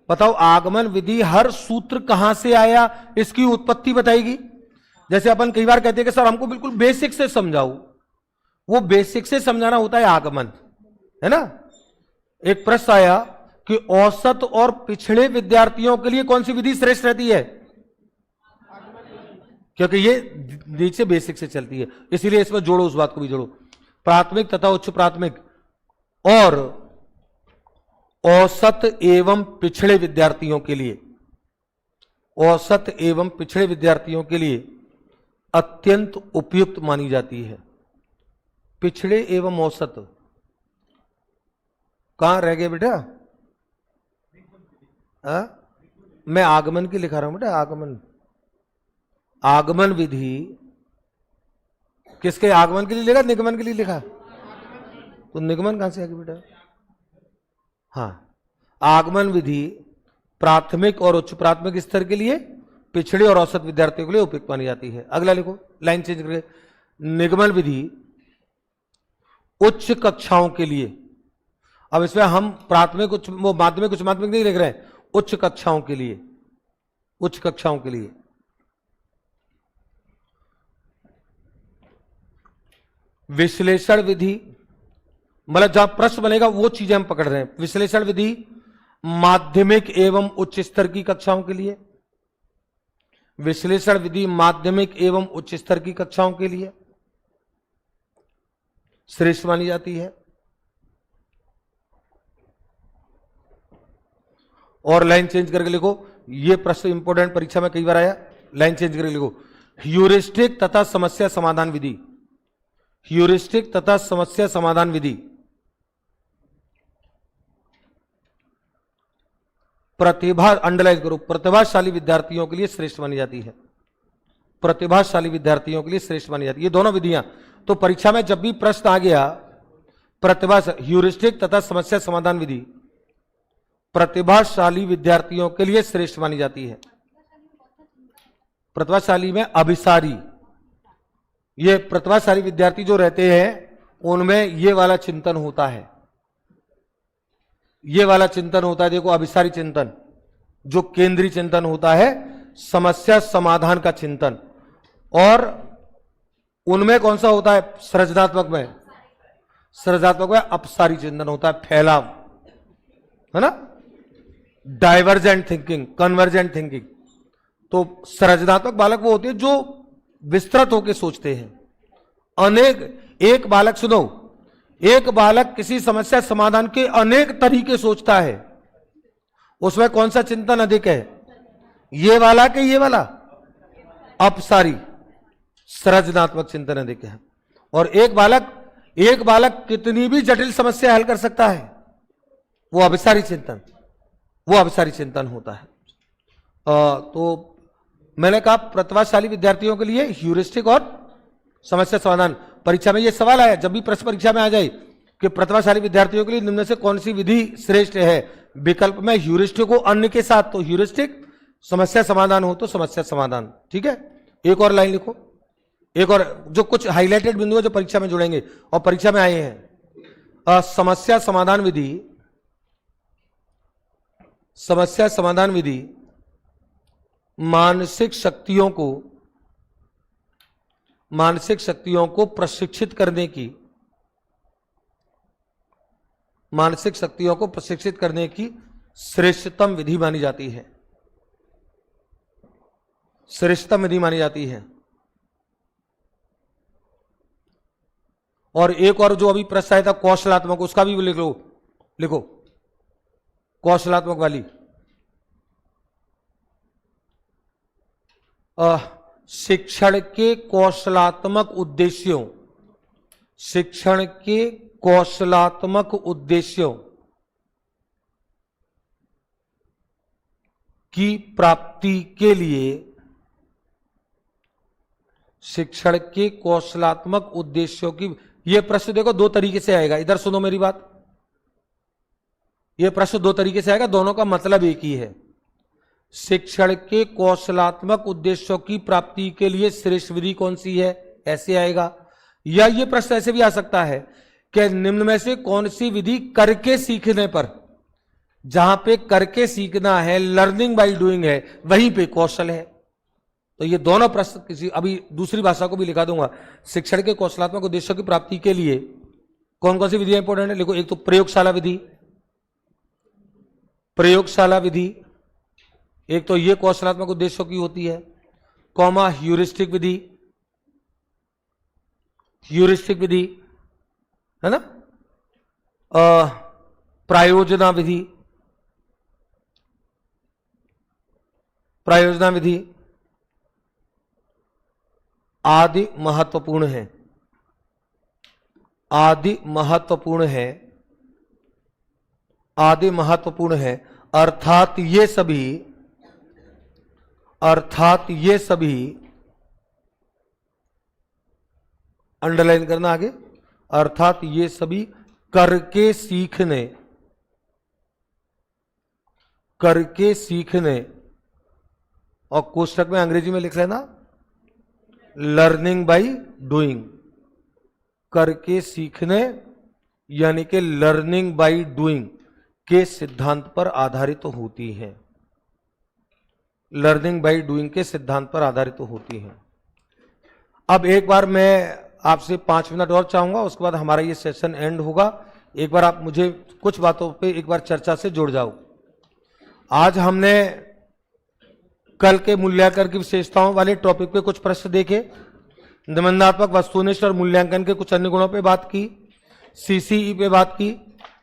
बताओ आगमन विधि हर सूत्र कहां से आया, इसकी उत्पत्ति बताएगी। जैसे अपन कई बार कहते हैं कि सर हमको बिल्कुल बेसिक से समझाओ, वो बेसिक से समझाना होता है आगमन, है ना। एक प्रश्न आया कि औसत और पिछड़े विद्यार्थियों के लिए कौन सी विधि श्रेष्ठ रहती है, क्योंकि ये नीचे बेसिक से चलती है, इसीलिए इसमें जोड़ो, उस बात को भी जोड़ो। प्राथमिक तथा उच्च प्राथमिक और औसत एवं पिछड़े विद्यार्थियों के लिए, औसत एवं पिछड़े विद्यार्थियों के लिए अत्यंत उपयुक्त मानी जाती है। पिछड़े एवं औसत कहां रह गए बेटा? मैं आगमन की लिखा रहा हूं बेटा, आगमन, आगमन विधि किसके, आगमन के लिए लिखा, निगमन के लिए लिखा? तो निगमन कहां से आ गया बेटा? हाँ, आगमन विधि प्राथमिक और उच्च प्राथमिक स्तर के लिए, पिछड़े और औसत विद्यार्थियों के लिए उपयुक्त मानी जाती है। अगला लिखो, लाइन चेंज करके, निगमन विधि उच्च कक्षाओं के लिए। अब इसमें हम प्राथमिक उच्च, वो माध्यमिक उच्च माध्यमिक नहीं लिख रहे हैं, उच्च कक्षाओं के लिए, उच्च कक्षाओं के लिए। विश्लेषण विधि, मतलब जहां प्रश्न बनेगा वो चीजें हम पकड़ रहे हैं। विश्लेषण विधि माध्यमिक एवं उच्च स्तर की कक्षाओं के लिए, विश्लेषण विधि माध्यमिक एवं उच्च स्तर की कक्षाओं के लिए श्रेष्ठ मानी जाती है। और लाइन चेंज करके लिखो, ये प्रश्न इंपोर्टेंट परीक्षा में कई बार आया, लाइन चेंज करके लिखो, ह्यूरिस्टिक तथा समस्या समाधान विधि, ह्यूरिस्टिक तथा समस्या समाधान विधि प्रतिभा, अंडरलाइन करो, प्रतिभाशाली विद्यार्थियों के लिए श्रेष्ठ मानी जाती है। प्रतिभाशाली विद्यार्थियों के लिए श्रेष्ठ मानी जाती है ये दोनों विधियां। तो परीक्षा में जब भी प्रश्न आ गया प्रतिभा ह्यूरिस्टिक तथा समस्या समाधान विधि प्रतिभाशाली विद्यार्थियों के लिए श्रेष्ठ मानी जाती है। प्रतिभाशाली में अभिसारी, ये प्रतिभाशाली विद्यार्थी जो रहते हैं उनमें ये वाला चिंतन होता है, ये वाला चिंतन होता है। देखो अभिसारी चिंतन जो केंद्रीय चिंतन होता है, समस्या समाधान का चिंतन, और उनमें कौन सा होता है सृजनात्मक में, सृजनात्मक में अपसारी चिंतन होता है, फैलाव, है ना, डाइवर्जेंट थिंकिंग, कन्वर्जेंट थिंकिंग। तो सृजनात्मक बालक वो होते हैं जो विस्तृत होकर सोचते हैं। एक बालक सुनो, एक बालक किसी समस्या समाधान के अनेक तरीके सोचता है, उसमें कौन सा चिंतन अधिक है, ये वाला कि ये वाला, अपसारी, सृजनात्मक चिंतन अधिक है। और एक बालक कितनी भी जटिल समस्या हल कर सकता है, वो अभिसारी चिंतन होता है। तो मैंने कहा प्रतिभाशाली विद्यार्थियों के लिए ह्यूरिस्टिक और समस्या समाधान। परीक्षा में ये सवाल आया, जब भी प्रश्न परीक्षा में आ जाए कि प्रतिभाशाली विद्यार्थियों के लिए निम्न से कौन सी विधि श्रेष्ठ है, विकल्प में ह्यूरिस्टिक हो अन्य के साथ तो ह्यूरिस्टिक, समस्या समाधान हो तो समस्या समाधान। ठीक है, एक और लाइन लिखो, एक और जो कुछ हाईलाइटेड बिंदु है जो परीक्षा में जुड़ेंगे और परीक्षा में आए हैं। समस्या समाधान विधि मानसिक शक्तियों को प्रशिक्षित करने की श्रेष्ठतम विधि मानी जाती है। और एक और जो अभी प्रश्न आया था कौशलात्मक, उसका भी लिखो कौशलात्मक वाली। शिक्षण के कौशलात्मक उद्देश्यों की प्राप्ति के लिए, शिक्षण के कौशलात्मक उद्देश्यों की, यह प्रश्न देखो दो तरीके से आएगा, इधर सुनो मेरी बात, यह प्रश्न दो तरीके से आएगा, दोनों का मतलब एक ही है। शिक्षण के कौशलात्मक उद्देश्यों की प्राप्ति के लिए श्रेष्ठ विधि कौन सी है, ऐसे आएगा। या यह प्रश्न ऐसे भी आ सकता है कि निम्न में से कौन सी विधि करके सीखने पर, जहां पे करके सीखना है, लर्निंग बाय डूइंग है, वहीं पे कौशल है। तो ये दोनों प्रश्न किसी, अभी दूसरी भाषा को भी लिखा दूंगा। शिक्षण के कौशलात्मक उद्देश्यों की प्राप्ति के लिए कौन कौन सी विधियां इंपॉर्टेंट है, देखो एक तो प्रयोगशाला विधि, एक तो ये कौशलात्मक उद्देश्यों की होती है, कॉमा ह्यूरिस्टिक विधि है ना, प्रायोजना विधि आदि महत्वपूर्ण है। अर्थात ये सभी अंडरलाइन करना आगे, अर्थात ये सभी करके सीखने और कोष्टक में अंग्रेजी में लिख लेना लर्निंग बाय डूइंग, करके सीखने यानी कि लर्निंग बाय डूइंग के सिद्धांत पर आधारित होती है, लर्निंग बाय डूइंग के सिद्धांत पर आधारित होती है। अब एक बार मैं आपसे 5 मिनट और चाहूंगा, उसके बाद हमारा ये सेशन एंड होगा। एक बार आप मुझे कुछ बातों पे एक बार चर्चा से जुड़ जाओ। आज हमने कल के मूल्यांकन की विशेषताओं वाले टॉपिक पे कुछ प्रश्न देखे, निबंधात्मक वस्तुनिष्ठ और मूल्यांकन के कुछ अन्य गुणों पे बात की, सीसीई पे बात की,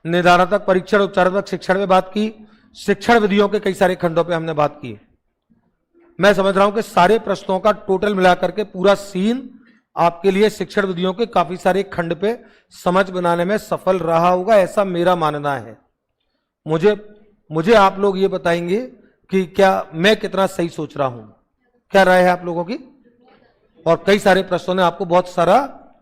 निर्धारणात्मक परीक्षण उपचारात्मक शिक्षण पे बात की, शिक्षण विधियों के कई सारे खंडों पे हमने बात की। मैं समझ रहा हूं कि सारे प्रश्नों का टोटल मिलाकर के पूरा सीन आपके लिए शिक्षण विधियों के काफी सारे खंड पे समझ बनाने में सफल रहा होगा, ऐसा मेरा मानना है। मुझे आप लोग ये बताएंगे कि क्या मैं कितना सही सोच रहा हूं, क्या राय है आप लोगों की। और कई सारे प्रश्नों ने आपको बहुत सारा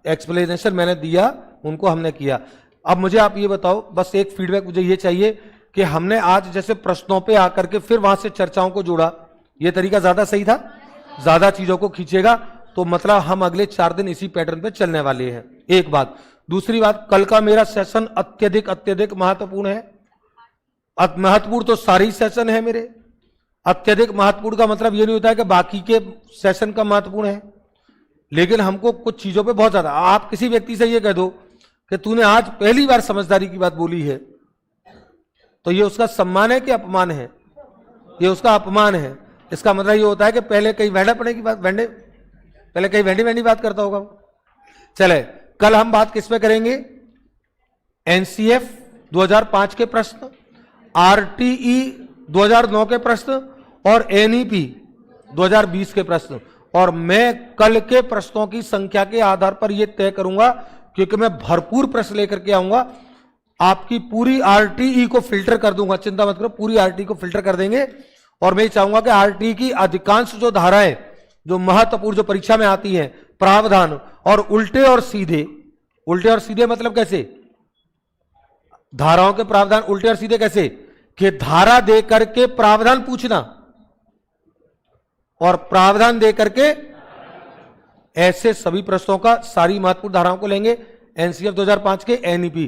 एक्सप्लेनेशन मैंने दिया, उनको हमने किया। अब मुझे आप ये बताओ, बस एक फीडबैक मुझे ये चाहिए कि हमने आज जैसे प्रश्नों पे आकर के फिर वहां से चर्चाओं को जोड़ा, ये तरीका ज्यादा सही था? ज्यादा चीजों को खींचेगा तो मतलब हम अगले 4 दिन इसी पैटर्न पे चलने वाले हैं। एक बात। दूसरी बात, कल का मेरा सेशन अत्यधिक अत्यधिक महत्वपूर्ण है। महत्वपूर्ण तो सारे ही सेशन है मेरे। अत्यधिक महत्वपूर्ण का मतलब ये नहीं होता है कि बाकी के सेशन का महत्वपूर्ण है, लेकिन हमको कुछ चीजों पे बहुत ज्यादा। आप किसी व्यक्ति से ये कह दो कि तूने आज पहली बार समझदारी की बात बोली है, तो ये उसका सम्मान है कि अपमान है? ये उसका अपमान है। इसका मतलब ये होता है कि पहले कहीं वेंडा पड़े की बात, पहले कहीं वेंडी बात करता होगा। चले, कल हम बात किस पे करेंगे? एनसीएफ 2005 के प्रश्न, आरटीई 2009 के प्रश्न और एनईपी 2020 के प्रश्न। और मैं कल के प्रश्नों की संख्या के आधार पर यह तय करूंगा, क्योंकि मैं भरपूर प्रश्न लेकर के आऊंगा। आपकी पूरी आरटीई को फिल्टर कर दूंगा, चिंता मत करो, पूरी आरटीई को फिल्टर कर देंगे। और मैं चाहूंगा कि आरटीई की अधिकांश जो धाराएं जो महत्वपूर्ण जो परीक्षा में आती हैं, प्रावधान और उल्टे और सीधे मतलब कैसे? धाराओं के प्रावधान उल्टे और सीधे कैसे? कि धारा दे करके प्रावधान पूछना और प्रावधान दे करके, ऐसे सभी प्रश्नों का सारी महत्वपूर्ण धाराओं को लेंगे। एनसीएफ 2005 के, एनईपी।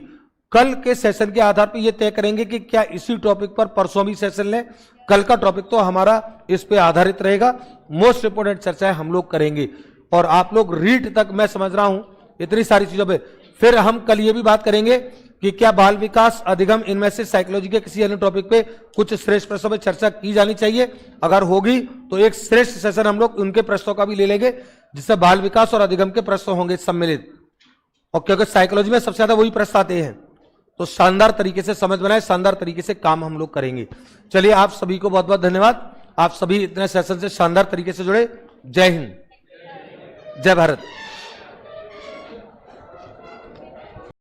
कल के सेशन के आधार पर यह तय करेंगे कि क्या इसी टॉपिक पर परसों भी सेशन लें। कल का टॉपिक तो हमारा इस पे आधारित रहेगा। मोस्ट इंपोर्टेंट चर्चाएं हम लोग करेंगे और आप लोग रीट तक, मैं समझ रहा हूं इतनी सारी चीजों पे। फिर हम कल ये भी बात करेंगे कि क्या बाल विकास अधिगम, इनमें से साइकोलॉजी के किसी अन्य टॉपिक पे कुछ श्रेष्ठ प्रश्नों पर चर्चा की जानी चाहिए। अगर होगी तो एक श्रेष्ठ सेशन हम लोग उनके प्रश्नों का भी ले लेंगे, जिससे बाल विकास और अधिगम के प्रश्न होंगे सम्मिलित। और क्योंकि साइकोलॉजी में सबसे ज्यादा वही प्रश्न आते हैं, तो शानदार तरीके से समझ बनाए, शानदार तरीके से काम हम लोग करेंगे। चलिए, आप सभी को बहुत बहुत धन्यवाद। आप सभी इतने सेशन से शानदार तरीके से जुड़े। जय हिंद, जय भारत।